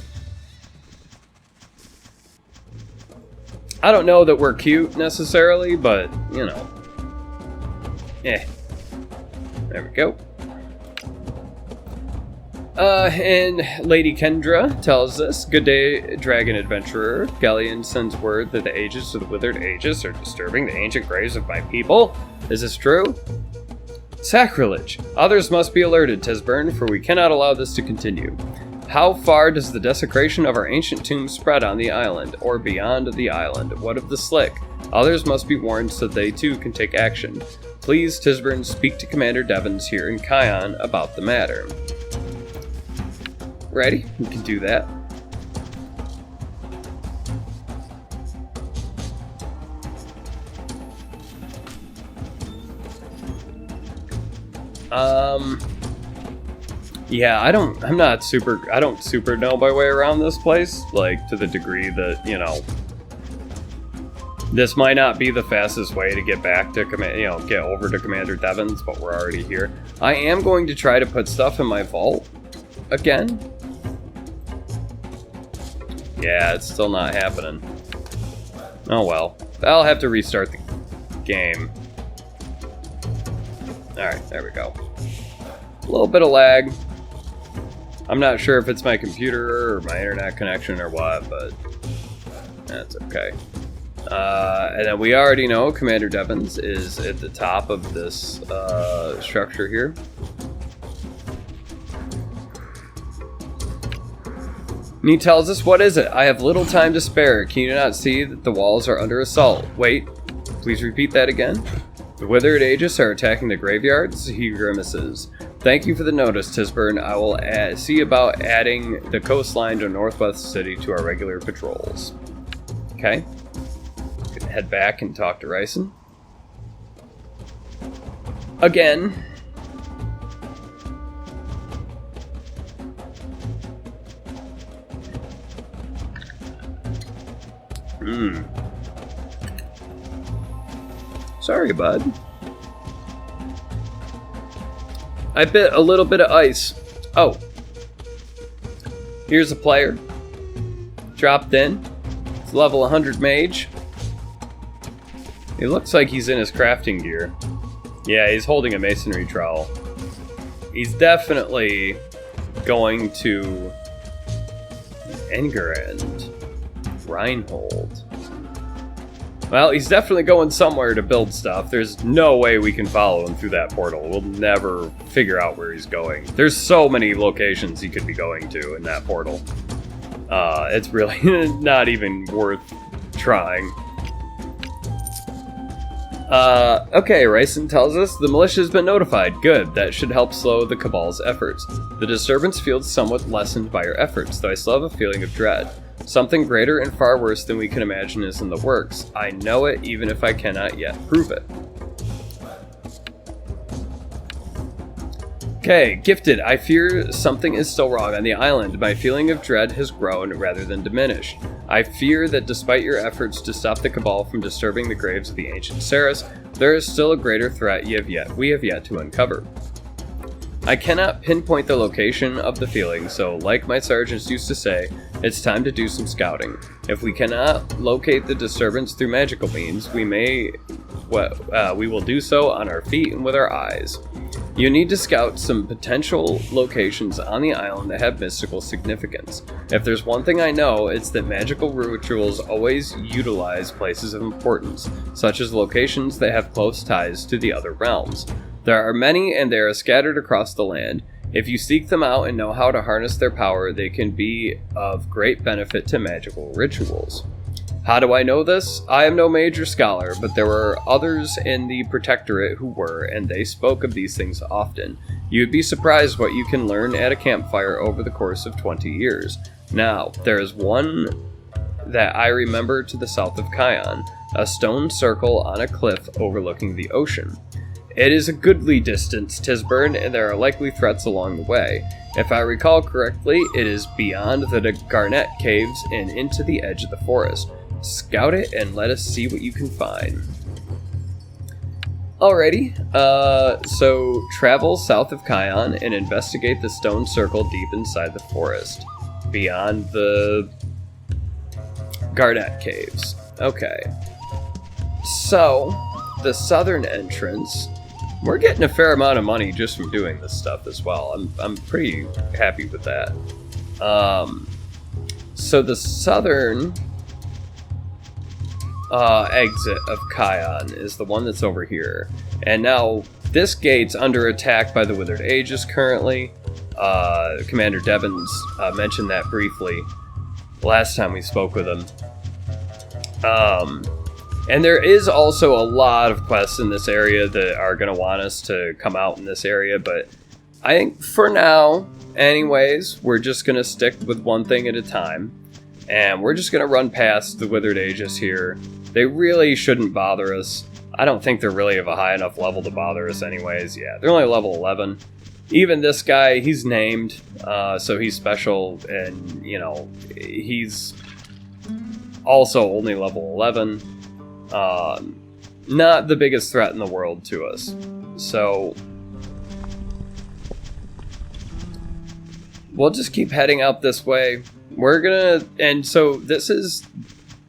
I don't know that we're cute necessarily, but, you know. Eh. There we go. And Lady Kendra tells us, good day, Dragon Adventurer. Galleon sends word that the Aegis of the Withered Aegis are disturbing the ancient graves of my people. Is this true? Sacrilege! Others must be alerted, Tisburn, for we cannot allow this to continue. How far does the desecration of our ancient tombs spread on the island, or beyond the island? What of the Slick? Others must be warned so they too can take action. Please, Tisburn, speak to Commander Devons here in Kion about the matter. Ready? We can do that. Yeah, I don't super know my way around this place, like, to the degree that, you know, this might not be the fastest way to get back to get over to Commander Devons, but we're already here. I am going to try to put stuff in my vault again. Yeah, it's still not happening. Oh well. I'll have to restart the game. Alright, there we go. A little bit of lag. I'm not sure if it's my computer or my internet connection or what, but that's okay. And then we already know Commander Devons is at the top of this structure here. And he tells us, what is it? I have little time to spare. Can you not see that the walls are under assault? Wait, please repeat that again. The withered Aegis are attacking the graveyards? He grimaces. Thank you for the notice, Tisburn. I will see about adding the coastline to Northwest City to our regular patrols. Okay. Gonna head back and talk to Ryson. Again. Sorry, bud. I bit a little bit of ice. Oh. Here's a player. Dropped in. It's level 100 mage. He looks like he's in his crafting gear. Yeah, he's holding a masonry trowel. He's definitely going to Engerend. Reinhold. Well, he's definitely going somewhere to build stuff. There's no way we can follow him through that portal. We'll never figure out where he's going. There's so many locations he could be going to in that portal. It's really not even worth trying. Okay, Ryson tells us the militia has been notified. Good, that should help slow the Cabal's efforts. The disturbance feels somewhat lessened by your efforts, though I still have a feeling of dread. Something greater and far worse than we can imagine is in the works. I know it, even if I cannot yet prove it. Okay, Gifted. I fear something is still wrong on the island. My feeling of dread has grown rather than diminished. I fear that despite your efforts to stop the Cabal from disturbing the graves of the ancient Ceres, there is still a greater threat we have yet to uncover. I cannot pinpoint the location of the feeling, so like my sergeants used to say, it's time to do some scouting. If we cannot locate the disturbance through magical means, we will do so on our feet and with our eyes. You need to scout some potential locations on the island that have mystical significance. If there's one thing I know, it's that magical rituals always utilize places of importance, such as locations that have close ties to the other realms. There are many, and they are scattered across the land. If you seek them out and know how to harness their power, they can be of great benefit to magical rituals. How do I know this? I am no major scholar, but there were others in the Protectorate who were, and they spoke of these things often. You would be surprised what you can learn at a campfire over the course of 20 years. Now, there is one that I remember to the south of Kion, a stone circle on a cliff overlooking the ocean. It is a goodly distance, Tisburn, and there are likely threats along the way. If I recall correctly, it is beyond the Garnet Caves and into the edge of the forest. Scout it and let us see what you can find. Alrighty, so travel south of Kion and investigate the stone circle deep inside the forest, beyond the Garnet Caves. Okay, so the southern entrance, we're getting a fair amount of money just from doing this stuff as well. I'm pretty happy with that. So the southern exit of Kion is the one that's over here. And now this gate's under attack by the Withered Aegis currently. Commander Devons mentioned that briefly last time we spoke with him. And there is also a lot of quests in this area that are going to want us to come out in this area, but I think for now, anyways, we're just going to stick with one thing at a time. And we're just going to run past the Withered Aegis here. They really shouldn't bother us. I don't think they're really of a high enough level to bother us anyways. Yeah, they're only level 11. Even this guy, he's named, so he's special, and, you know, he's also only level 11. Not the biggest threat in the world to us. So we'll just keep heading out this way. We're gonna, and so this is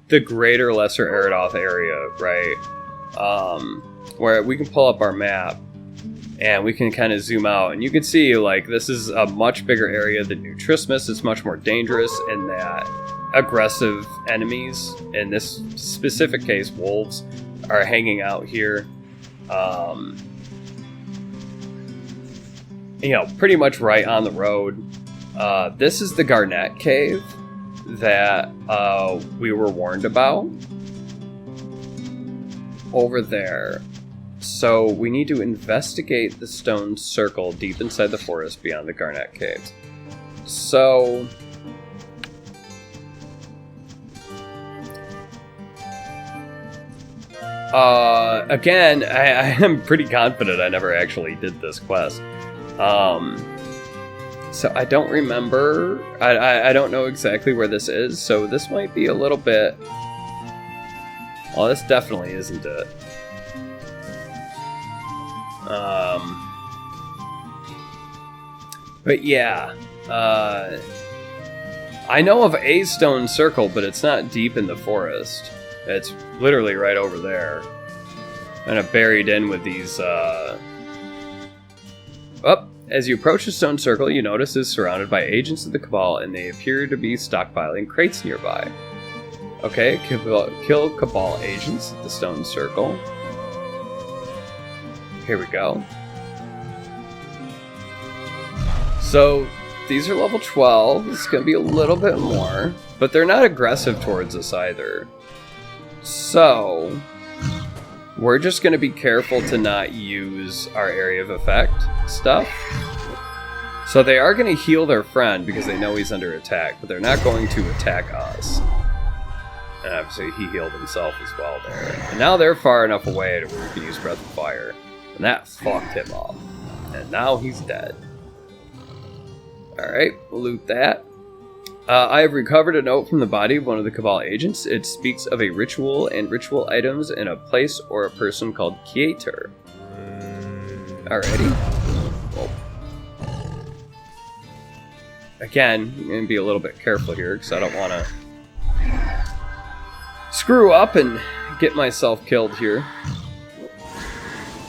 the greater Lesser Eridoth area, right? where we can pull up our map and we can kind of zoom out, and you can see like this is a much bigger area than New Trismus. It's much more dangerous in that aggressive enemies, in this specific case wolves, are hanging out here. You know, pretty much right on the road. This is the Garnet Cave that we were warned about over there. So we need to investigate the stone circle deep inside the forest beyond the Garnet Caves. So again, I am pretty confident I never actually did this quest. So I don't remember. I don't know exactly where this is, so this might be a little bit... Well, this definitely isn't it. But yeah, I know of a stone circle, but it's not deep in the forest. It's literally right over there. Kind of buried in with these, as you approach the stone circle, you notice it's surrounded by agents of the Cabal, and they appear to be stockpiling crates nearby. Okay, kill Cabal agents at the stone circle. Here we go. So, these are level 12. This is going to be a little bit more, but they're not aggressive towards us either. So, we're just going to be careful to not use our area of effect stuff. So they are going to heal their friend because they know he's under attack, but they're not going to attack us. And obviously he healed himself as well there. And now they're far enough away to where we can use Breath of Fire. And that fucked him off. And now he's dead. Alright, we'll loot that. I have recovered a note from the body of one of the Cabal agents. It speaks of a ritual and ritual items in a place or a person called Kion. Alrighty. Well, again, I'm going to be a little bit careful here because I don't want to screw up and get myself killed here.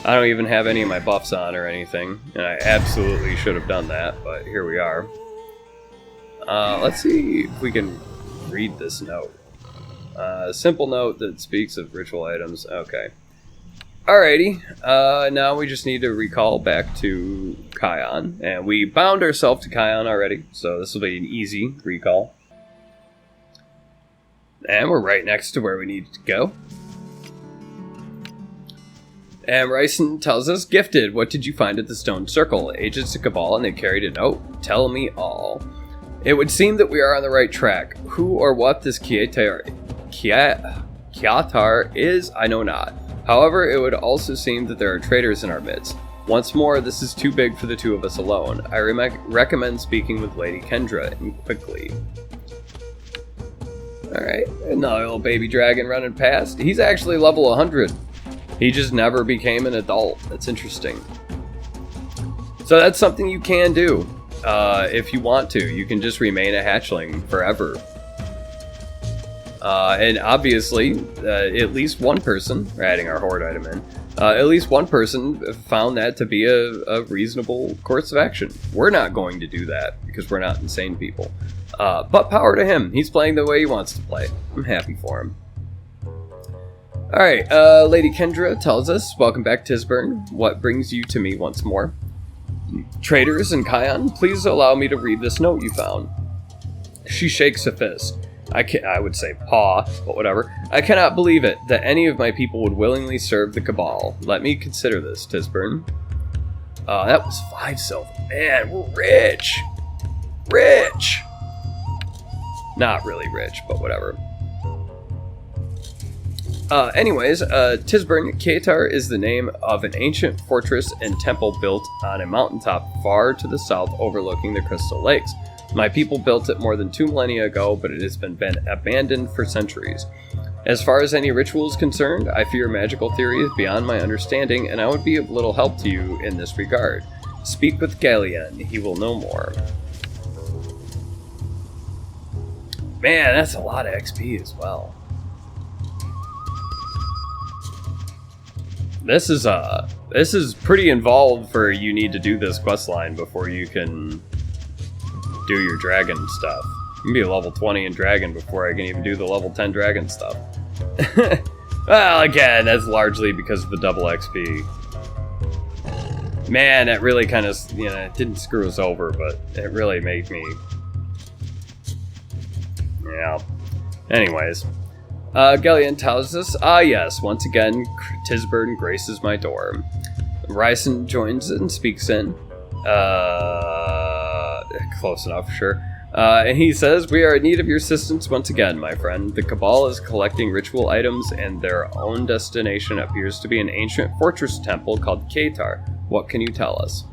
I don't even have any of my buffs on or anything, and I absolutely should have done that, but here we are. Let's see if we can read this note. Simple note that speaks of ritual items. Okay. Alrighty. Now we just need to recall back to Kion. And we bound ourselves to Kion already, so this will be an easy recall. And we're right next to where we need to go. And Ryson tells us, Gifted, what did you find at the stone circle? Agents of Cabal, and they carried a note. Tell me all. It would seem that we are on the right track. Who or what this Kiatar is, I know not. However, it would also seem that there are traitors in our midst. Once more, this is too big for the two of us alone. I recommend speaking with Lady Kendra, and quickly. Alright, another little baby dragon running past. He's actually level 100. He just never became an adult. That's interesting. So that's something you can do. If you want to, you can just remain a hatchling forever. And obviously, at least one person, we're adding our horde item in, at least one person found that to be a reasonable course of action. We're not going to do that because we're not insane people. But power to him. He's playing the way he wants to play. I'm happy for him. Alright, Lady Kendra tells us, welcome back, Tisburn. What brings you to me once more? Traitors in Kion, please allow me to read this note you found. She shakes a fist. I would say paw, but whatever. I cannot believe it, that any of my people would willingly serve the Cabal. Let me consider this, Tisburn. That was 5 silver. Man, we're rich! Rich! Not really rich, but whatever. Anyways, Tisburn, Kiatar is the name of an ancient fortress and temple built on a mountaintop far to the south overlooking the Crystal Lakes. My people built it more than 2 millennia ago, but it has been abandoned for centuries. As far as any ritual is concerned, I fear magical theory is beyond my understanding, and I would be of little help to you in this regard. Speak with Galien, he will know more. Man, that's a lot of XP as well. This is pretty involved for you need to do this quest line before you can do your dragon stuff. You can be level 20 in dragon before I can even do the level 10 dragon stuff. Well, again, that's largely because of the double XP. Man, that really kind of, it didn't screw us over, but it really made me... Yeah. Anyways. Gellion tells us, yes, once again, Tisburn graces my door. Ryson joins and speaks in. Close enough, sure. And he says, we are in need of your assistance once again, my friend. The Cabal is collecting ritual items, and their own destination appears to be an ancient fortress temple called Kietar. What can you tell us?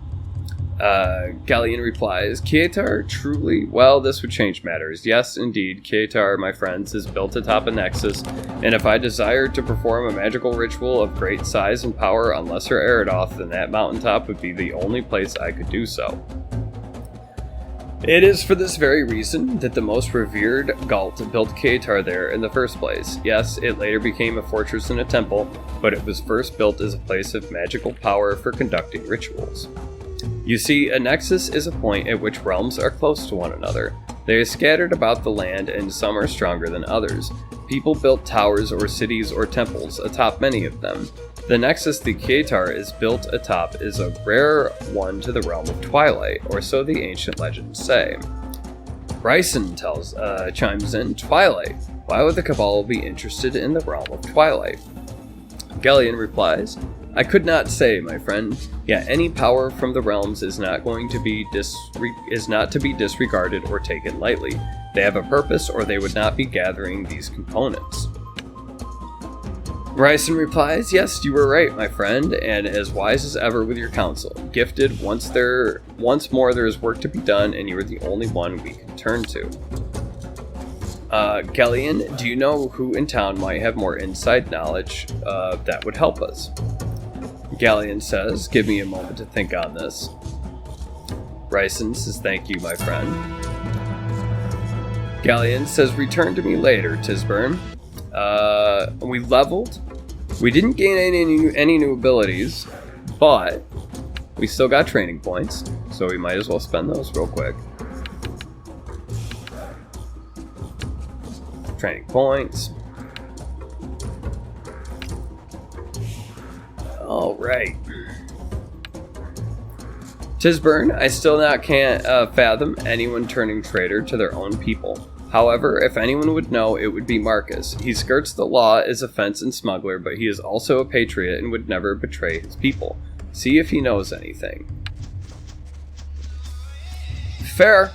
Galleon replies, Kietar, truly? Well, this would change matters. Yes, indeed, Kietar, my friends, is built atop a nexus, and if I desired to perform a magical ritual of great size and power on Lesser Eridoth, then that mountaintop would be the only place I could do so. It is for this very reason that the most revered Galt built Kietar there in the first place. Yes, it later became a fortress and a temple, but it was first built as a place of magical power for conducting rituals. You see, a nexus is a point at which realms are close to one another. They are scattered about the land, and some are stronger than others. People built towers or cities or temples atop many of them. The nexus the Kietar is built atop is a rare one to the realm of Twilight, or so the ancient legends say. Ryson chimes in, Twilight? Why would the Cabal be interested in the realm of Twilight? Gellion replies, I could not say, my friend. Yet any power from the realms is not going to be disregarded or taken lightly. They have a purpose, or they would not be gathering these components. Ryson replies, yes, you were right, my friend, and as wise as ever with your counsel. Gifted, once more there is work to be done, and you are the only one we can turn to. Gellion, do you know who in town might have more inside knowledge that would help us? Galleon says, give me a moment to think on this. Ryson says, thank you, my friend. Galleon says, return to me later, Tisburn. We leveled. We didn't gain any new abilities, but we still got training points, so we might as well spend those real quick. Training points. Alright. Tisburn, I still can't fathom anyone turning traitor to their own people. However, if anyone would know, it would be Marcus. He skirts the law as a fence and smuggler, but he is also a patriot and would never betray his people. See if he knows anything. Fair.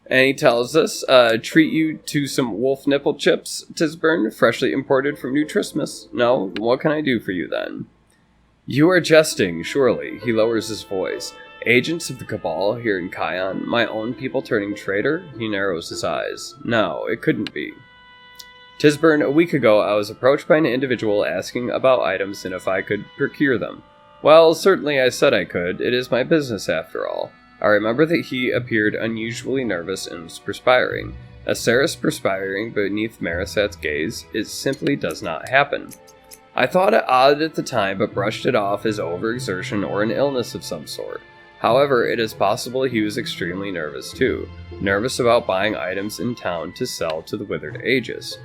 And he tells us, treat you to some wolf nipple chips, Tisburn, freshly imported from New Christmas. No? What can I do for you then? You are jesting, surely. He lowers his voice. Agents of the Cabal here in Kion, my own people turning traitor? He narrows his eyes. No, it couldn't be. Tisburn, a week ago I was approached by an individual asking about items and if I could procure them. Well, certainly I said I could. It is my business after all. I remember that he appeared unusually nervous and was perspiring. A Ceres perspiring beneath Marisat's gaze, it simply does not happen. I thought it odd at the time, but brushed it off as overexertion or an illness of some sort. However, it is possible he was extremely nervous too. Nervous about buying items in town to sell to the withered Aegis.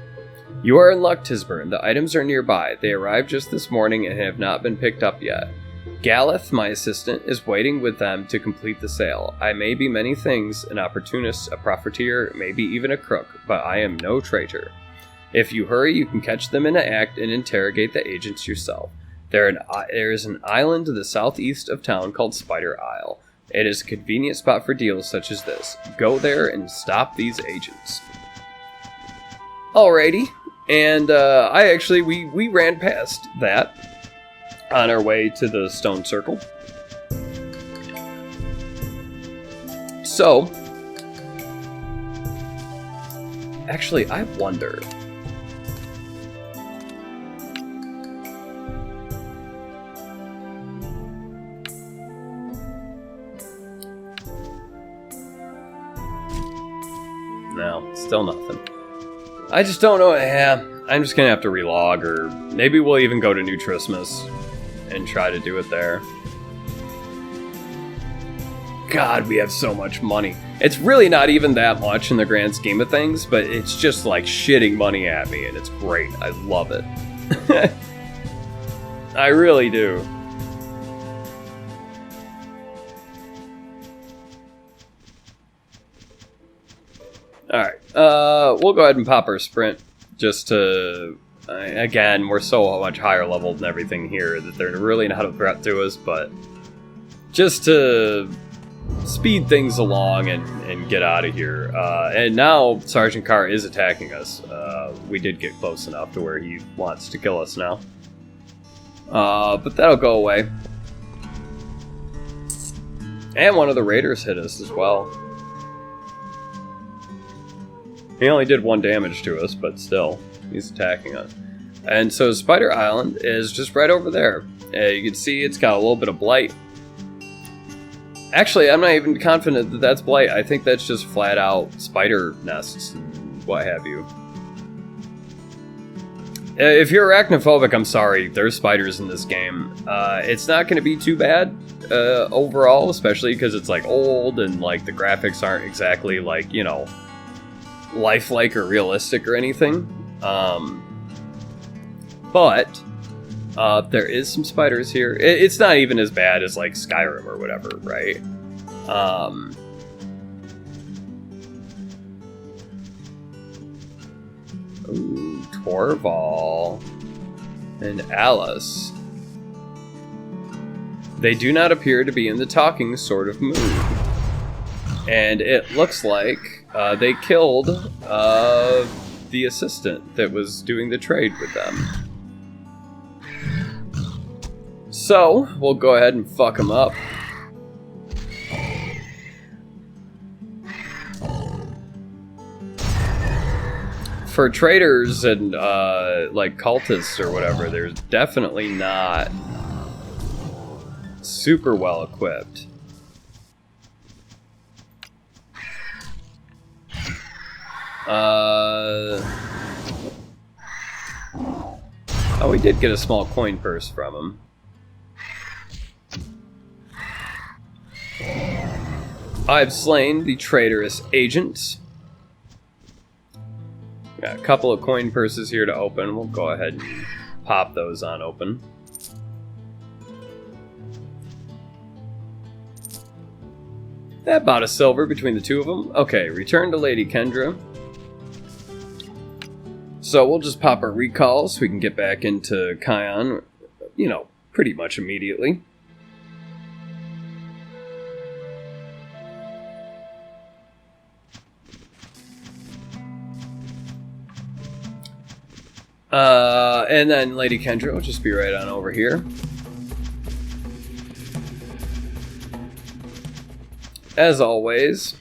You are in luck, Tisburn. The items are nearby. They arrived just this morning and have not been picked up yet. Galeth, my assistant, is waiting with them to complete the sale. I may be many things, an opportunist, a profiteer, maybe even a crook, but I am no traitor. If you hurry, you can catch them in the act and interrogate the agents yourself. There is an island to the southeast of town called Spider Isle. It is a convenient spot for deals such as this. Go there and stop these agents. Alrighty, and we ran past that on our way to the stone circle. So, actually, I wonder. No, still nothing. I just don't know. Yeah, I'm just gonna have to relog, or maybe we'll even go to New Christmas and try to do it there. God, we have so much money. It's really not even that much in the grand scheme of things, but it's just like shitting money at me, and it's great. I love it. I really do. Alright, we'll go ahead and pop our sprint, just to, again, we're so much higher level than everything here that they're really not a threat to us, but just to speed things along and get out of here. And now Sergeant Carr is attacking us. We did get close enough to where he wants to kill us now. But that'll go away. And one of the raiders hit us as well. He only did 1 damage to us, but still, he's attacking us. And so Spider Island is just right over there. You can see it's got a little bit of blight. Actually, I'm not even confident that that's blight. I think that's just flat out spider nests and what have you. If you're arachnophobic, I'm sorry. There's spiders in this game. It's not going to be too bad overall, especially because it's like old and like the graphics aren't exactly like, you know, lifelike or realistic or anything. But there is some spiders here. It's not even as bad as like Skyrim or whatever, right? Ooh, Torval and Alice. They do not appear to be in the talking sort of mood. And it looks like they killed the assistant that was doing the trade with them. So, we'll go ahead and fuck them up. For traders and like cultists or whatever, they're definitely not super well equipped. Oh, we did get a small coin purse from him. I've slain the traitorous agent. Got a couple of coin purses here to open. We'll go ahead and pop those on open. About a silver between the two of them. Okay, return to Lady Kendra. So we'll just pop our recall so we can get back into Kion, you know, pretty much immediately. And then Lady Kendra will just be right on over here. As always,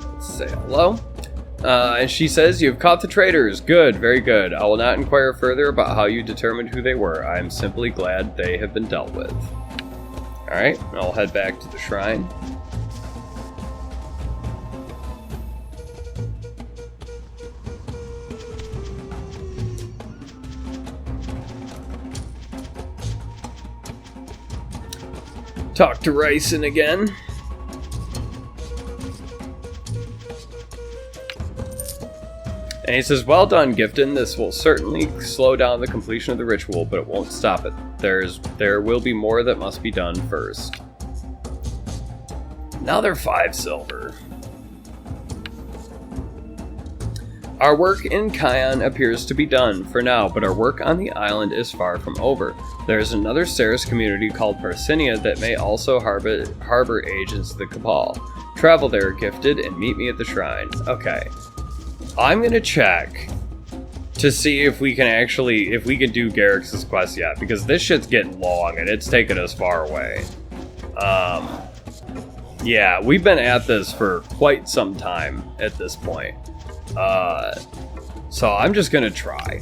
let's say hello. And she says, "You've caught the traitors. Good, very good. I will not inquire further about how you determined who they were. I am simply glad they have been dealt with." Alright, I'll head back to the shrine. Talk to Ryson again. And he says, "Well done, Gifton. This will certainly slow down the completion of the ritual, but it won't stop it. There will be more that must be done first." Now they're 5 silver. Our work in Kion appears to be done for now, but our work on the island is far from over. There is another Ceres community called Parsinia that may also harbor agents of the Cabal. Travel there, Gifted, and meet me at the shrine. Okay. I'm gonna check to see if we can do Garrix's quest yet, because this shit's getting long and it's taking us far away. Yeah, we've been at this for quite some time at this point. So I'm just gonna try.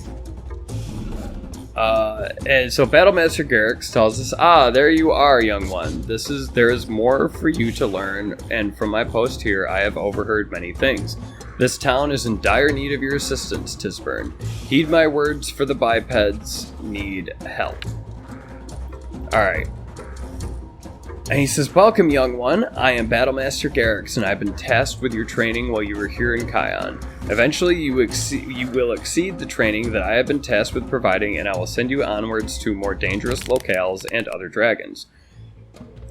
And so Battlemaster Garrix tells us, there you are, young one. There is more for you to learn, and from my post here, I have overheard many things. This town is in dire need of your assistance, Tisburn. Heed my words, for the bipeds need help. Alright. And he says, welcome, young one. I am Battlemaster Garrix, and I've been tasked with your training while you were here in Kion. Eventually, you will exceed the training that I have been tasked with providing, and I will send you onwards to more dangerous locales and other dragons.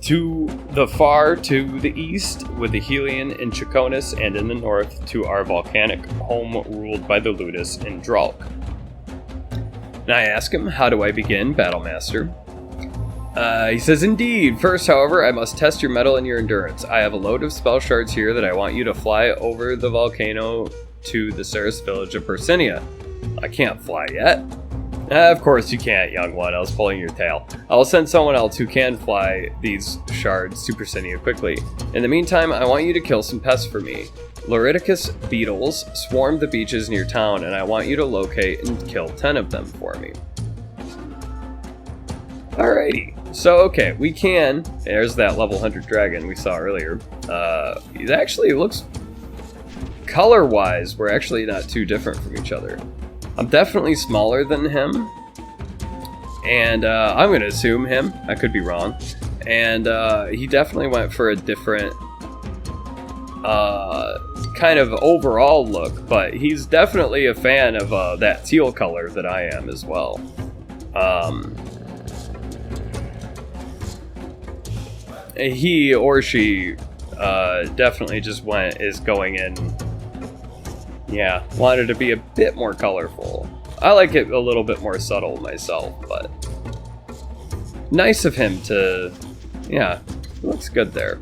To the east, with the Helion in Chaconis, and in the north, to our volcanic home ruled by the Ludus in Dralk. And I ask him, how do I begin, Battlemaster? He says, indeed. First, however, I must test your mettle and your endurance. I have a load of spell shards here that I want you to fly over the volcano to the Ceres village of Persinia. I can't fly yet. Of course you can't, young one. I was pulling your tail. I'll send someone else who can fly these shards to Persinia quickly. In the meantime, I want you to kill some pests for me. Loriticus beetles swarm the beaches near town, and I want you to locate and kill 10 of them for me. Alrighty. So, okay, we can... There's that level 100 dragon we saw earlier. It actually looks... Color-wise, we're actually not too different from each other. I'm definitely smaller than him. And I'm going to assume him. I could be wrong. And he definitely went for a different kind of overall look. But he's definitely a fan of that teal color that I am as well. He or she definitely just is going in, yeah, wanted to be a bit more colorful. I like it a little bit more subtle myself, but nice of him to, yeah, looks good there.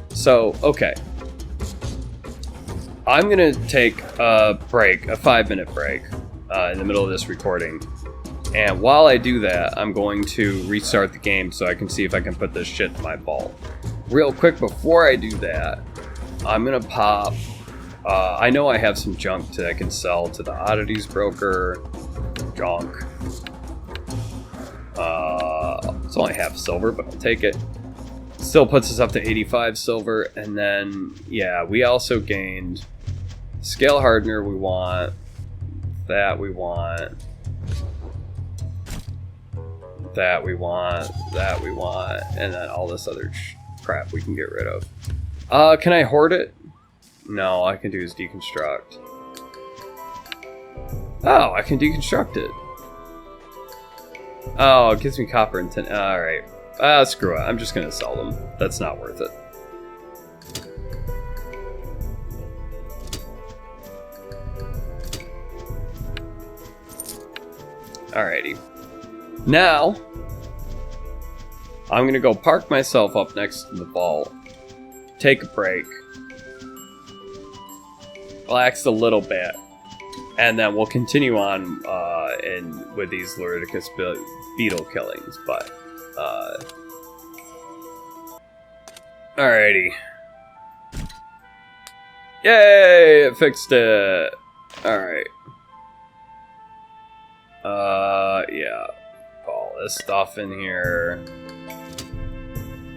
So, okay. I'm going to take a break, a 5-minute break in the middle of this recording. And while I do that, I'm going to restart the game so I can see if I can put this shit in my vault. Real quick, before I do that, I'm going to pop... I know I have some junk that I can sell to the oddities broker. Junk. It's only half silver, but I'll take it. Still puts us up to 85 silver. And then, yeah, we also gained scale hardener we want. That we want. That we want, and then all this other crap we can get rid of. Can I hoard it? No, all I can do is deconstruct. Oh, I can deconstruct it. Oh, it gives me copper and tin. Alright. Screw it. I'm just gonna sell them. That's not worth it. Alrighty. Now, I'm going to go park myself up next to the vault, take a break, relax a little bit, and then we'll continue on with these Loriticus beetle killings. But, alrighty. Yay! It fixed it! Alright. Yeah. All this stuff in here.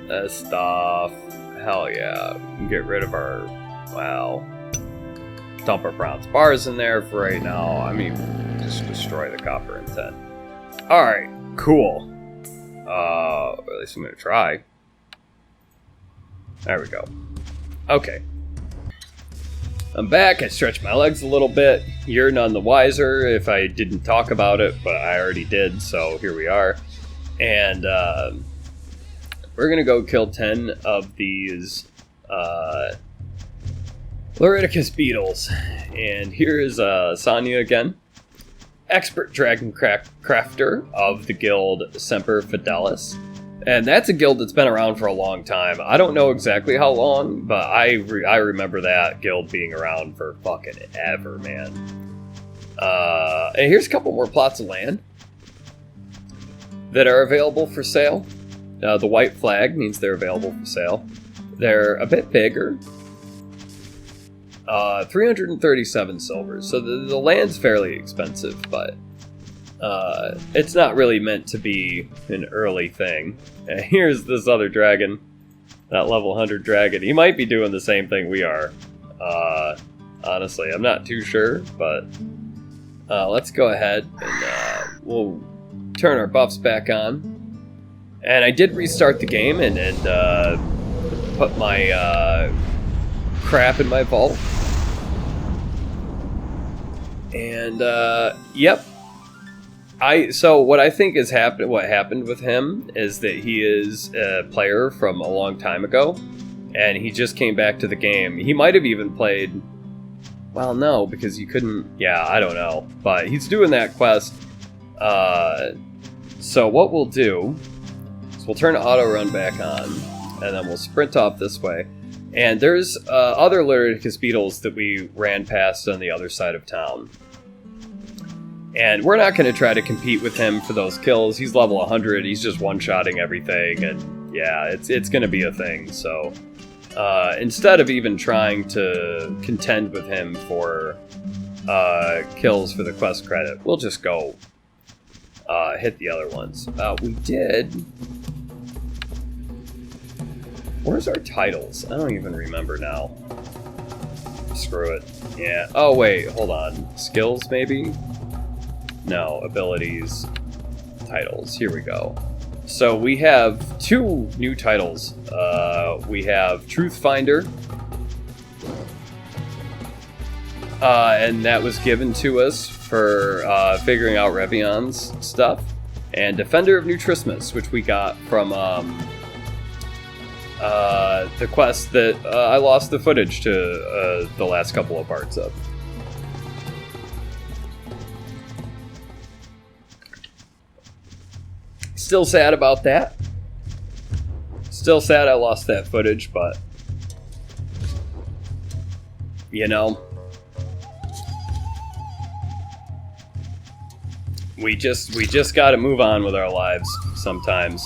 This stuff. Hell yeah. We can get rid of our... Wow. Dump our bronze bars in there for right now. I mean, just destroy the copper and tin. Alright. Cool. Or at least I'm gonna try. There we go. Okay. I'm back. I stretched my legs a little bit. You're none the wiser if I didn't talk about it, but I already did, so here we are. And we're going to go kill 10 of these Loriticus beetles. And here is Sonya again. Expert dragon crafter of the guild Semper Fidelis. And that's a guild that's been around for a long time. I don't know exactly how long, but I remember that guild being around for fucking ever, man. And here's a couple more plots of land that are available for sale. The white flag means they're available for sale. They're a bit bigger. 337 silver, so the land's fairly expensive, but It's not really meant to be an early thing. And here's this other dragon, that level 100 dragon. He might be doing the same thing we are. Honestly, I'm not too sure, but let's go ahead and we'll turn our buffs back on. And I did restart the game and put my crap in my vault. And yep. So what I think is what happened with him is that he is a player from a long time ago, and he just came back to the game. He might have even played. Well, no, because you couldn't. Yeah, I don't know, but he's doing that quest. So what we'll do is we'll turn auto run back on, and then we'll sprint off this way. And there's other Lyricus beetles that we ran past on the other side of town. And we're not going to try to compete with him for those kills. He's level 100. He's just one-shotting everything. And yeah, it's going to be a thing. So instead of even trying to contend with him for kills for the quest credit, we'll just go hit the other ones. We did... Where's our titles? I don't even remember now. Screw it. Yeah. Oh, wait. Hold on. Skills, maybe? No, abilities, titles. Here we go. So we have 2 new titles. We have Truth Finder, and that was given to us for figuring out Revion's stuff, and Defender of New Trismus, which we got from the quest that I lost the footage to the last couple of parts of. Still sad about that. Still sad I lost that footage, but you know, we just got to move on with our lives sometimes.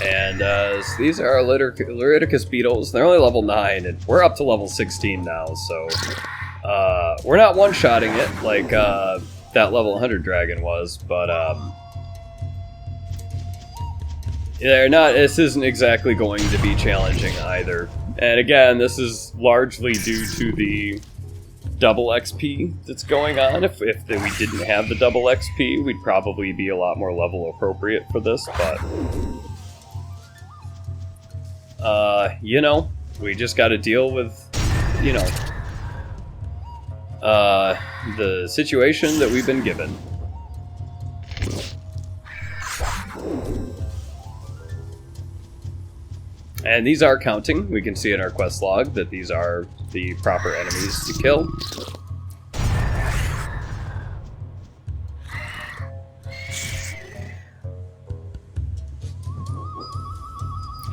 And so these are our Lyricus beetles. They're only level 9, and we're up to level 16 now. So we're not one-shotting it like that level 100 dragon was, but they're not. This isn't exactly going to be challenging either. And again, this is largely due to the double XP that's going on. If we didn't have the double XP, we'd probably be a lot more level appropriate for this, but you know, we just got to deal with, you know, the situation that we've been given. And these are counting. We can see in our quest log that these are the proper enemies to kill.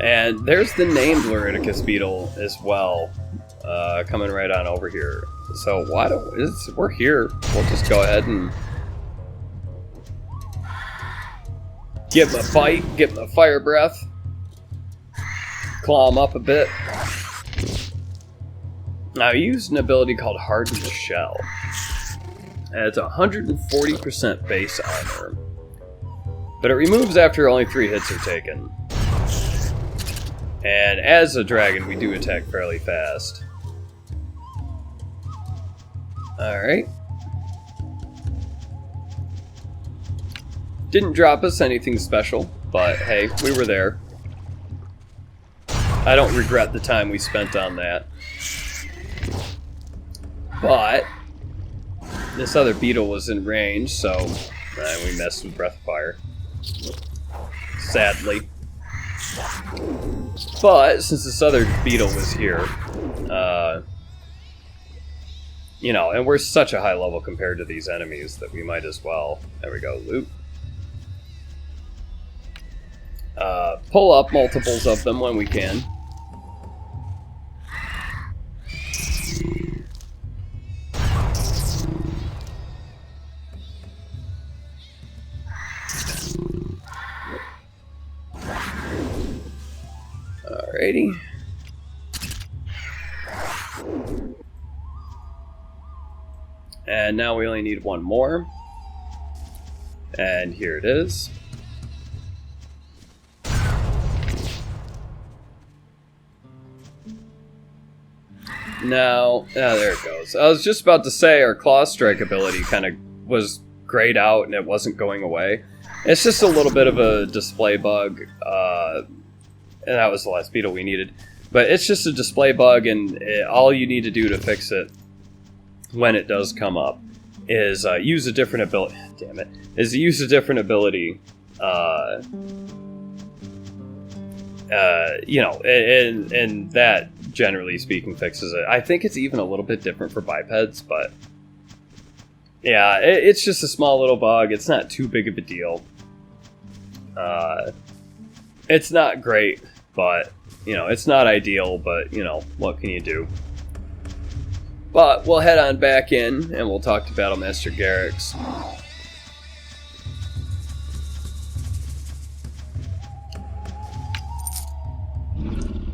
And there's the named Lyricus beetle as well, coming right on over here. So we're here. We'll just go ahead and give him a bite, give him a fire breath. Claw him up a bit. Now, I used an ability called Hardened Shell. And it's 140% base armor. But it removes after only 3 hits are taken. And as a dragon, we do attack fairly fast. Alright. Didn't drop us anything special, but hey, we were there. I don't regret the time we spent on that. But this other beetle was in range, so we messed with Breath of Fire. Sadly. But since this other beetle was here, you know, and we're such a high level compared to these enemies that we might as well. There we go, loot. Pull up multiples of them when we can. Alrighty. And now we only need one more. And here it is. Now, there it goes. I was just about to say our Claw Strike ability kind of was grayed out and it wasn't going away. It's just a little bit of a display bug, and that was the last beetle we needed. But it's just a display bug, and all you need to do to fix it when it does come up is use a different ability. Damn it! Is use a different ability. You know, and that, generally speaking, fixes it. I think it's even a little bit different for bipeds, but yeah, it's just a small little bug. It's not too big of a deal. It's not great, but, you know, it's not ideal, but, you know, what can you do? But we'll head on back in, and we'll talk to Battlemaster Garrix.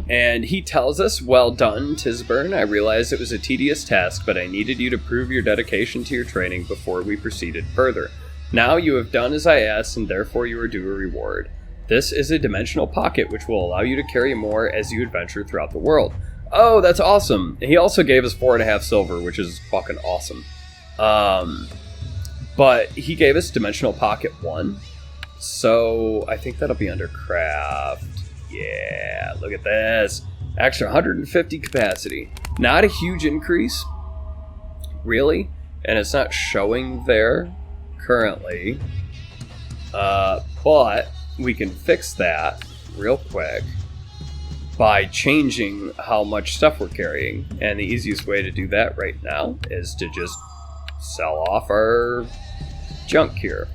And he tells us, "Well done, Tisburn. I realized it was a tedious task, but I needed you to prove your dedication to your training before we proceeded further. Now you have done as I asked, and therefore you are due a reward. This is a dimensional pocket, which will allow you to carry more as you adventure throughout the world." Oh, that's awesome. He also gave us 4.5 silver, which is fucking awesome. But he gave us Dimensional Pocket 1. So I think that'll be under craft. Yeah, look at this. Extra 150 capacity. Not a huge increase, really. And it's not showing there currently. But we can fix that real quick by changing how much stuff we're carrying. And the easiest way to do that right now is to just sell off our junk here.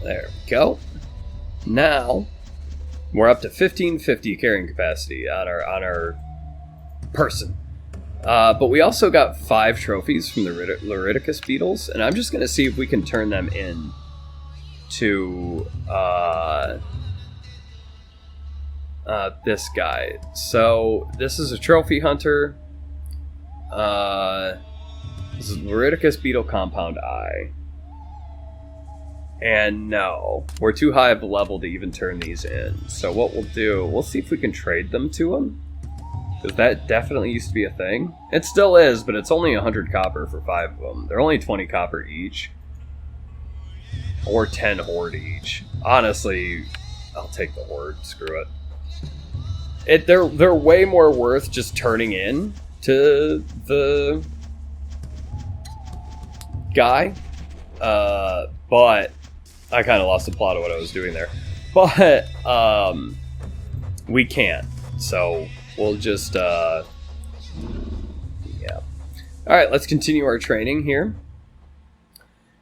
There we go. Now we're up to 1550 carrying capacity on our person. But we also got 5 trophies from the Luriticus beetles, and I'm just going to see if we can turn them in to this guy. So this is a trophy hunter. This is Luriticus beetle compound I. And no, we're too high of a level to even turn these in. So what we'll do, we'll see if we can trade them to him. Because that definitely used to be a thing. It still is, but it's only 100 copper for 5 of them. They're only 20 copper each. Or 10 horde each. Honestly, I'll take the horde, screw it. They're way more worth just turning in to the guy. But I kind of lost the plot of what I was doing there. But we can't. So we'll just yeah. Alright, let's continue our training here.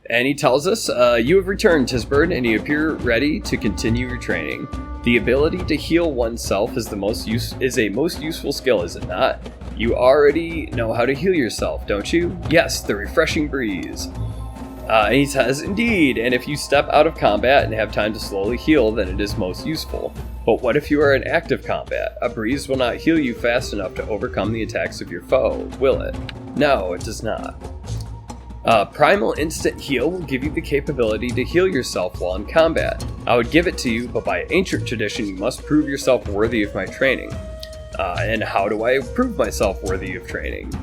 And he tells us, you have returned, Tisburn, and you appear ready to continue your training. The ability to heal oneself is a most useful skill, is it not? You already know how to heal yourself, don't you? Yes, the refreshing breeze. And he says, indeed, and if you step out of combat and have time to slowly heal, then it is most useful. But what if you are in active combat? A breeze will not heal you fast enough to overcome the attacks of your foe, will it? No, it does not. Primal Instant Heal will give you the capability to heal yourself while in combat. I would give it to you, but by ancient tradition, you must prove yourself worthy of my training. And how do I prove myself worthy of training?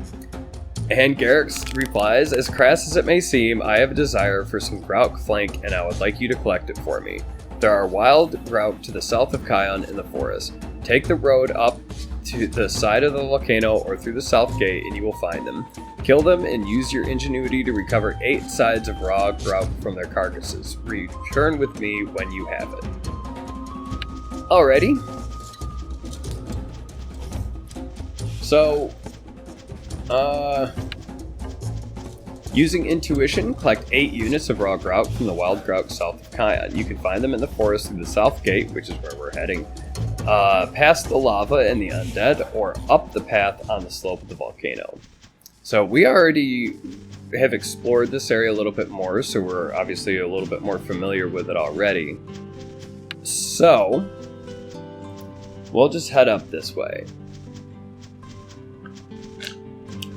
And Garrix replies, as crass as it may seem, I have a desire for some grout flank, and I would like you to collect it for me. There are wild grout to the south of Kion in the forest. Take the road up to the side of the volcano or through the south gate, and you will find them. Kill them and use your ingenuity to recover 8 sides of raw grout from their carcasses. Return with me when you have it. Alrighty. So, using intuition, collect 8 units of raw grout from the wild grout south of Kion. You can find them in the forest through the south gate, which is where we're heading, past the lava and the undead, or up the path on the slope of the volcano. So we already have explored this area a little bit more, so we're obviously a little bit more familiar with it already. So, we'll just head up this way.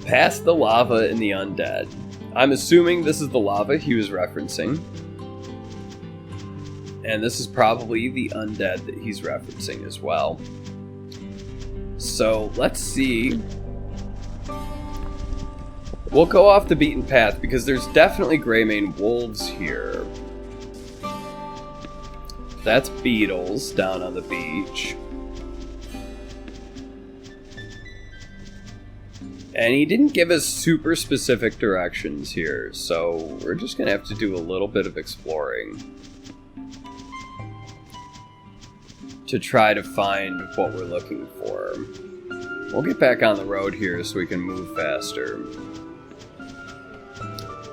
Past the lava and the undead. I'm assuming this is the lava he was referencing. And this is probably the undead that he's referencing as well. So let's see. We'll go off the beaten path because there's definitely Greymane wolves here. That's beetles down on the beach. And he didn't give us super specific directions here, so we're just going to have to do a little bit of exploring to try to find what we're looking for. We'll get back on the road here so we can move faster.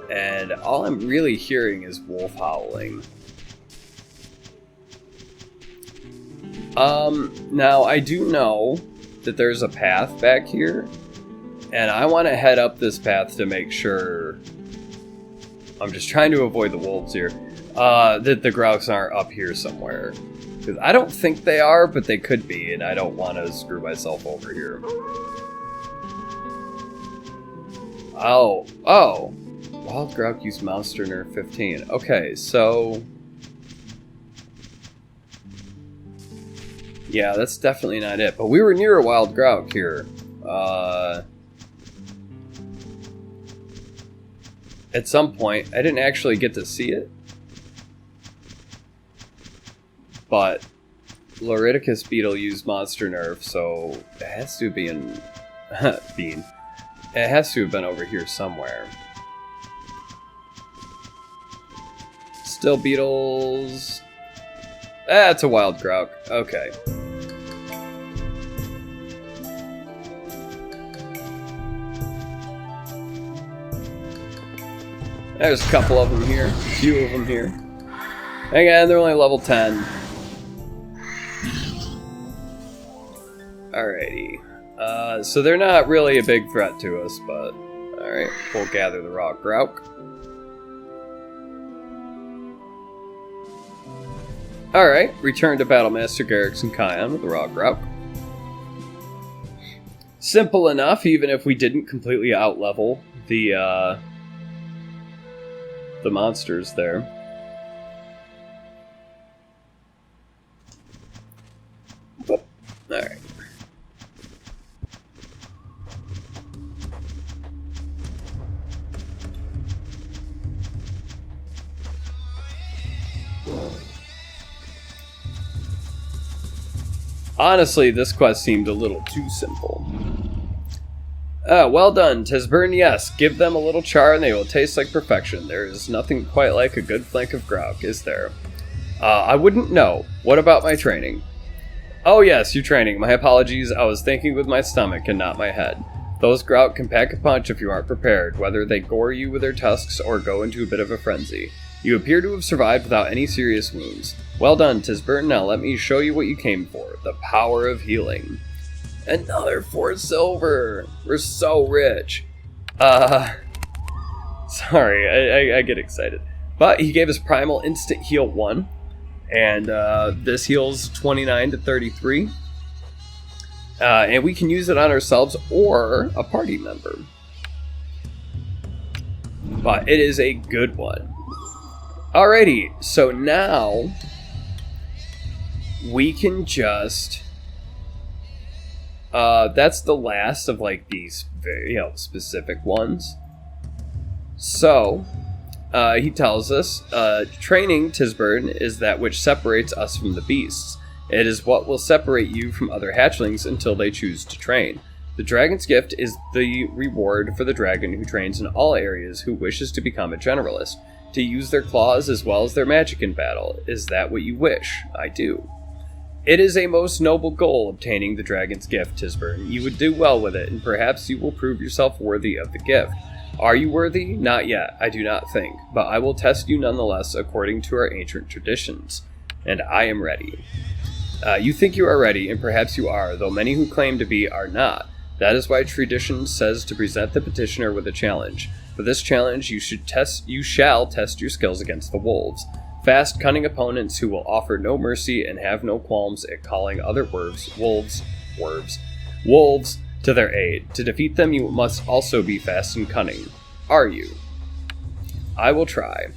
And all I'm really hearing is wolf howling. Now I do know that there's a path back here. And I want to head up this path to make sure, I'm just trying to avoid the wolves here, that the Grauks aren't up here somewhere. Because I don't think they are, but they could be, and I don't want to screw myself over here. Oh. Wild Grauk used Monster Nerf 15. Okay, so... yeah, that's definitely not it. But we were near a Wild Grauk here. At some point, I didn't actually get to see it, but Loriticus Beetle used Monster Nerf, so it has to be in Bean. It has to have been over here somewhere. Still beetles. It's a Wild Grauk. Okay. There's a couple of them here, a few of them here. Again, they're only level 10. Alrighty. So they're not really a big threat to us, but... alright, we'll gather the raw Grauk. Alright, return to Battlemaster Garrix and Kion with the raw Grauk. Simple enough, even if we didn't completely outlevel the monsters there. Alright. Honestly, this quest seemed a little too simple. Well done, Tisburn. Yes, give them a little char and they will taste like perfection. There is nothing quite like a good flank of Grauk, is there? I wouldn't know. What about my training? Oh yes, your training. My apologies. I was thinking with my stomach and not my head. Those Grauk can pack a punch if you aren't prepared, whether they gore you with their tusks or go into a bit of a frenzy. You appear to have survived without any serious wounds. Well done, Tisburn. Now let me show you what you came for. The power of healing. Another 4 silver! We're so rich. Sorry, I get excited. But he gave us Primal Instant Heal 1. And this heals 29 to 33. And we can use it on ourselves or a party member. But it is a good one. Alrighty, so now we can just... that's the last of like these very, specific ones. So, he tells us, training, Tisburn, is that which separates us from the beasts. It is what will separate you from other hatchlings until they choose to train. The dragon's gift is the reward for the dragon who trains in all areas who wishes to become a generalist, to use their claws as well as their magic in battle. Is that what you wish? I do. It is a most noble goal, obtaining the dragon's gift, Tisburn. You would do well with it, and perhaps you will prove yourself worthy of the gift. Are you worthy? Not yet, I do not think, but I will test you nonetheless according to our ancient traditions. And I am ready. You think you are ready, and perhaps you are, though many who claim to be are not. That is why tradition says to present the petitioner with a challenge. For this challenge, you shall test your skills against the wolves. Fast, cunning opponents who will offer no mercy and have no qualms at calling other wolves to their aid. To defeat them, you must also be fast and cunning. Are you? I will try.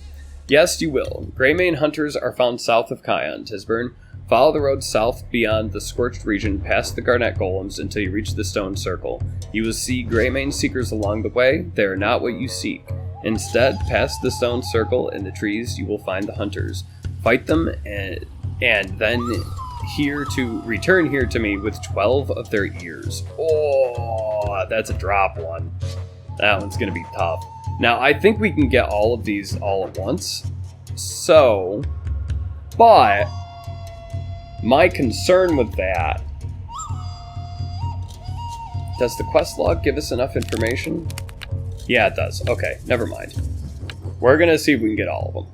Yes, you will. Greymane hunters are found south of Kion, Tisburn. Follow the road south beyond the scorched region past the garnet golems until you reach the stone circle. You will see Greymane seekers along the way. They are not what you seek. Instead, past the stone circle in the trees, you will find the hunters. Fight them and then return here to me with 12 of their ears. Oh, that's a drop one. That one's going to be tough. Now, I think we can get all of these all at once. So, but my concern with that, does the quest log give us enough information? Yeah, it does. Okay, never mind. We're going to see if we can get all of them.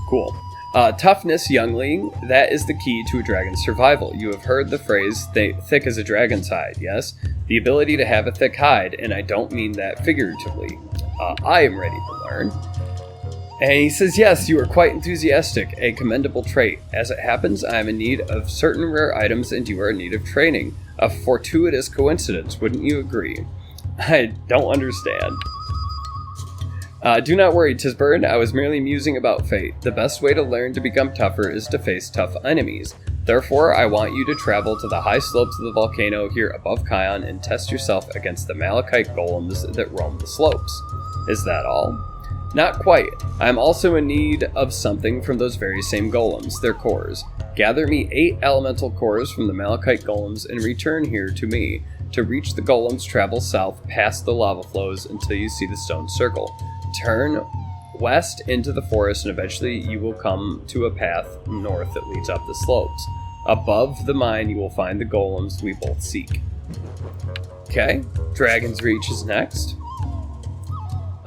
Cool. Toughness, youngling, that is the key to a dragon's survival. You have heard the phrase, thick as a dragon's hide, yes? The ability to have a thick hide, and I don't mean that figuratively. I am ready to learn. And he says, yes, you are quite enthusiastic, a commendable trait. As it happens, I am in need of certain rare items, and you are in need of training. A fortuitous coincidence, wouldn't you agree? I don't understand. Do not worry, Tisburn, I was merely musing about fate. The best way to learn to become tougher is to face tough enemies. Therefore, I want you to travel to the high slopes of the volcano here above Kion and test yourself against the malachite golems that roam the slopes. Is that all? Not quite. I am also in need of something from those very same golems, their cores. Gather me 8 elemental cores from the malachite golems and return here to me. To reach the golems, travel south past the lava flows until you see the stone circle. Turn west into the forest and eventually you will come to a path north that leads up the slopes. Above the mine you will find the golems we both seek. Okay, Dragon's Reach is next.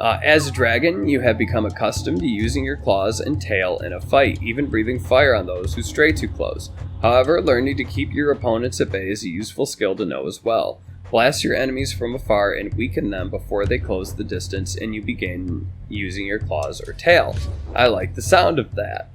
As a dragon, you have become accustomed to using your claws and tail in a fight, even breathing fire on those who stray too close. However, learning to keep your opponents at bay is a useful skill to know as well. Blast your enemies from afar and weaken them before they close the distance and you begin using your claws or tail. I like the sound of that.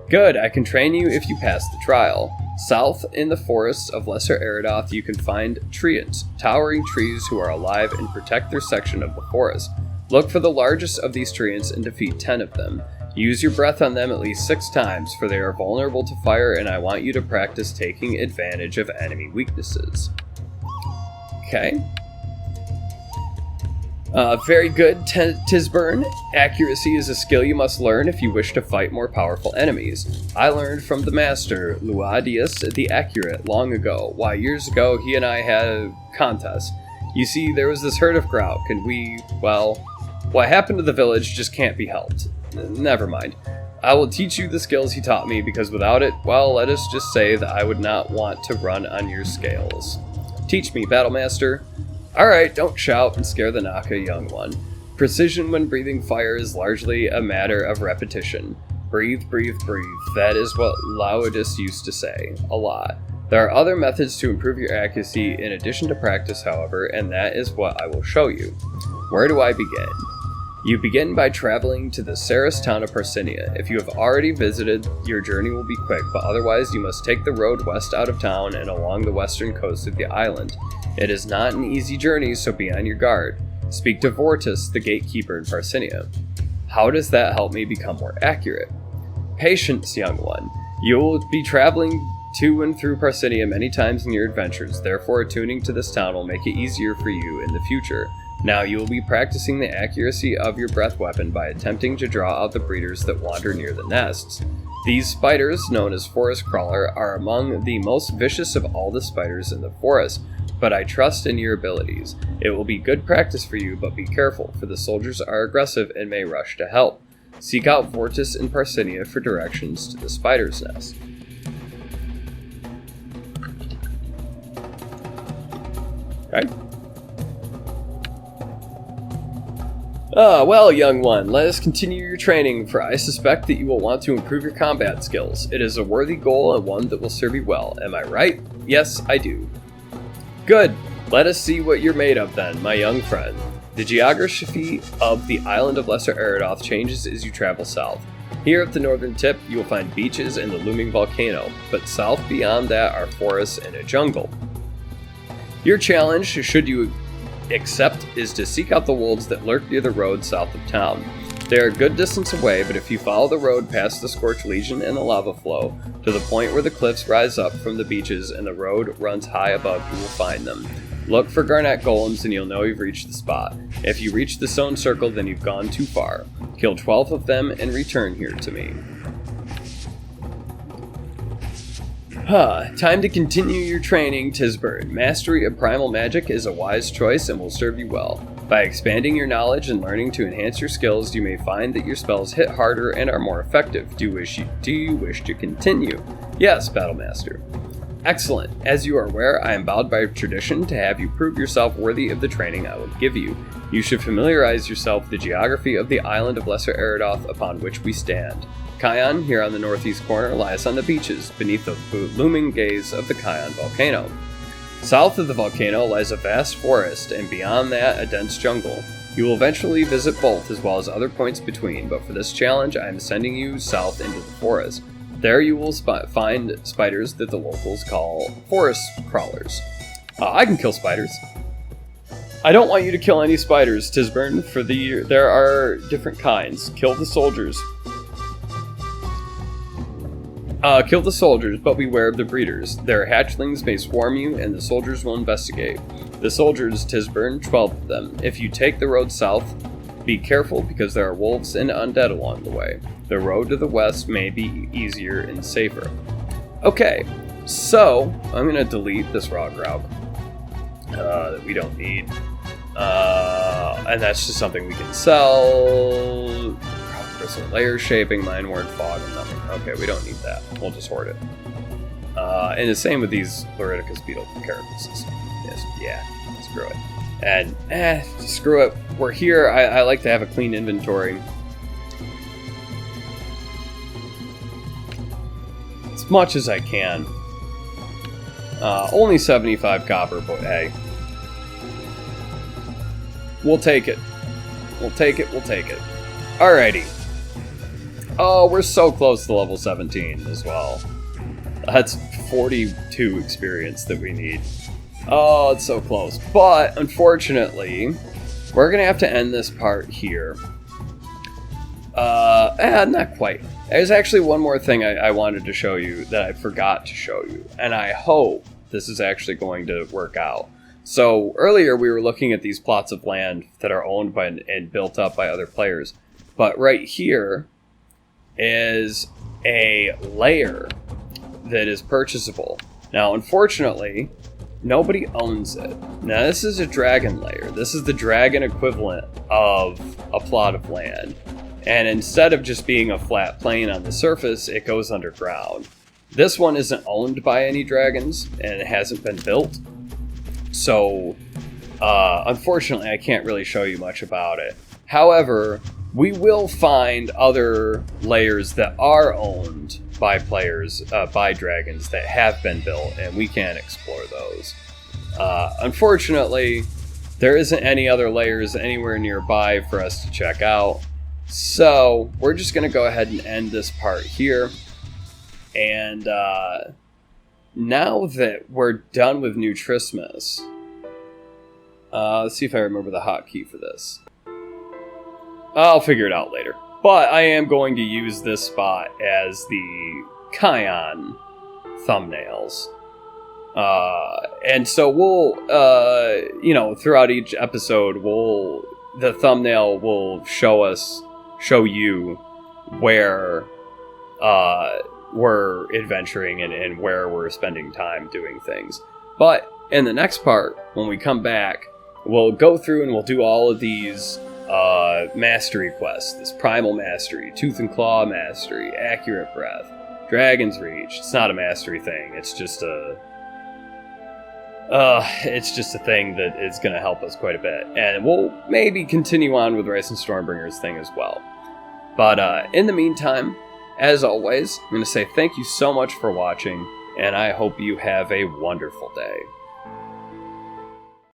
Good, I can train you if you pass the trial. South in the forests of Lesser Eridoth you can find treants, towering trees who are alive and protect their section of the forest. Look for the largest of these treants and defeat 10 of them. Use your breath on them at least 6 times, for they are vulnerable to fire and I want you to practice taking advantage of enemy weaknesses. Okay. Very good, Tisburn. Accuracy is a skill you must learn if you wish to fight more powerful enemies. I learned from the master, Luadius the Accurate, long ago. Why, years ago, he and I had a contest. You see, there was this herd of Grauk, and what happened to the village just can't be helped. Never mind. I will teach you the skills he taught me, because without it, well, let us just say that I would not want to run on your scales. Teach me, Battlemaster. Alright, don't shout and scare the Naka, young one. Precision when breathing fire is largely a matter of repetition. Breathe, breathe, breathe. That is what Laodis used to say. A lot. There are other methods to improve your accuracy in addition to practice, however, and that is what I will show you. Where do I begin? You begin by traveling to the Saris town of Parsinia. If you have already visited, your journey will be quick, but otherwise you must take the road west out of town and along the western coast of the island. It is not an easy journey, so be on your guard. Speak to Vortis, the gatekeeper in Parsinia. How does that help me become more accurate? Patience, young one. You will be traveling to and through Parsinia many times in your adventures, therefore attuning to this town will make it easier for you in the future. Now you will be practicing the accuracy of your breath weapon by attempting to draw out the breeders that wander near the nests. These spiders, known as forest crawler, are among the most vicious of all the spiders in the forest, but I trust in your abilities. It will be good practice for you, but be careful, for the soldiers are aggressive and may rush to help. Seek out Vortis in Parsinia for directions to the spider's nest. Okay. Well, young one, let us continue your training, for I suspect that you will want to improve your combat skills. It is a worthy goal and one that will serve you well. Am I right? Yes, I do. Good. Let us see what you're made of then, my young friend. The geography of the island of Lesser Eridoth changes as you travel south. Here at the northern tip, you will find beaches and the looming volcano, but south beyond that are forests and a jungle. Your challenge, should you accept, is to seek out the wolves that lurk near the road south of town. They are a good distance away, but if you follow the road past the Scorched Legion and the lava flow, to the point where the cliffs rise up from the beaches and the road runs high above, you will find them. Look for Garnet Golems and you'll know you've reached the spot. If you reach the stone circle, then you've gone too far. Kill 12 of them and return here to me. Time to continue your training, Tisburn. Mastery of primal magic is a wise choice and will serve you well. By expanding your knowledge and learning to enhance your skills, you may find that your spells hit harder and are more effective. Do you wish to continue? Yes, Battlemaster. Excellent. As you are aware, I am bound by tradition to have you prove yourself worthy of the training I will give you. You should familiarize yourself with the geography of the island of Lesser Eridoth upon which we stand. Kion, here on the northeast corner, lies on the beaches, beneath the looming gaze of the Kion volcano. South of the volcano lies a vast forest, and beyond that, a dense jungle. You will eventually visit both, as well as other points between, but for this challenge, I am sending you south into the forest. There you will find spiders that the locals call forest crawlers. I can kill spiders. I don't want you to kill any spiders, Tisburn, for there are different kinds. Kill the soldiers. Kill the soldiers, but beware of the breeders. Their hatchlings may swarm you, and the soldiers will investigate. The soldiers, Tisburn, 12 of them. If you take the road south, be careful because there are wolves and undead along the way. The road to the west may be easier and safer. Okay, so I'm going to delete this raw grout that we don't need. And that's just something we can sell. Crystal layer shaping, mine-worn fog, and nothing. Okay, we don't need that. We'll just hoard it. And the same with these Loriticus beetle carapaces. Yes, yeah, screw it. And, screw it. We're here. I like to have a clean inventory. As much as I can. Only 75 copper, but hey. We'll take it. We'll take it. Alrighty. Oh, we're so close to level 17 as well. That's 42 experience that we need. Oh, it's so close. But, unfortunately, we're going to have to end this part here. Not quite. There's actually one more thing I wanted to show you that I forgot to show you. And I hope this is actually going to work out. So, earlier we were looking at these plots of land that are owned by and built up by other players. But right here is a layer that is purchasable. Now, unfortunately, nobody owns it. Now, this is a dragon layer. This is the dragon equivalent of a plot of land. And instead of just being a flat plane on the surface, it goes underground. This one isn't owned by any dragons, and it hasn't been built. So, unfortunately, I can't really show you much about it. However, we will find other layers that are owned by players, by dragons that have been built, and we can explore those. Unfortunately, there isn't any other layers anywhere nearby for us to check out. So, we're just going to go ahead and end this part here. And now that we're done with New Trismus, let's see if I remember the hotkey for this. I'll figure it out later. But I am going to use this spot as the Kion thumbnails. And so we'll, throughout each episode, the thumbnail will show you where we're adventuring and where we're spending time doing things. But in the next part, when we come back, we'll go through and we'll do all of these mastery quests. This Primal Mastery, Tooth and Claw Mastery, Accurate Breath, Dragon's Reach. It's not a mastery thing. It's just a thing that is going to help us quite a bit. And we'll maybe continue on with Ryson Stormbringer's thing as well. But in the meantime, as always, I'm going to say thank you so much for watching, and I hope you have a wonderful day.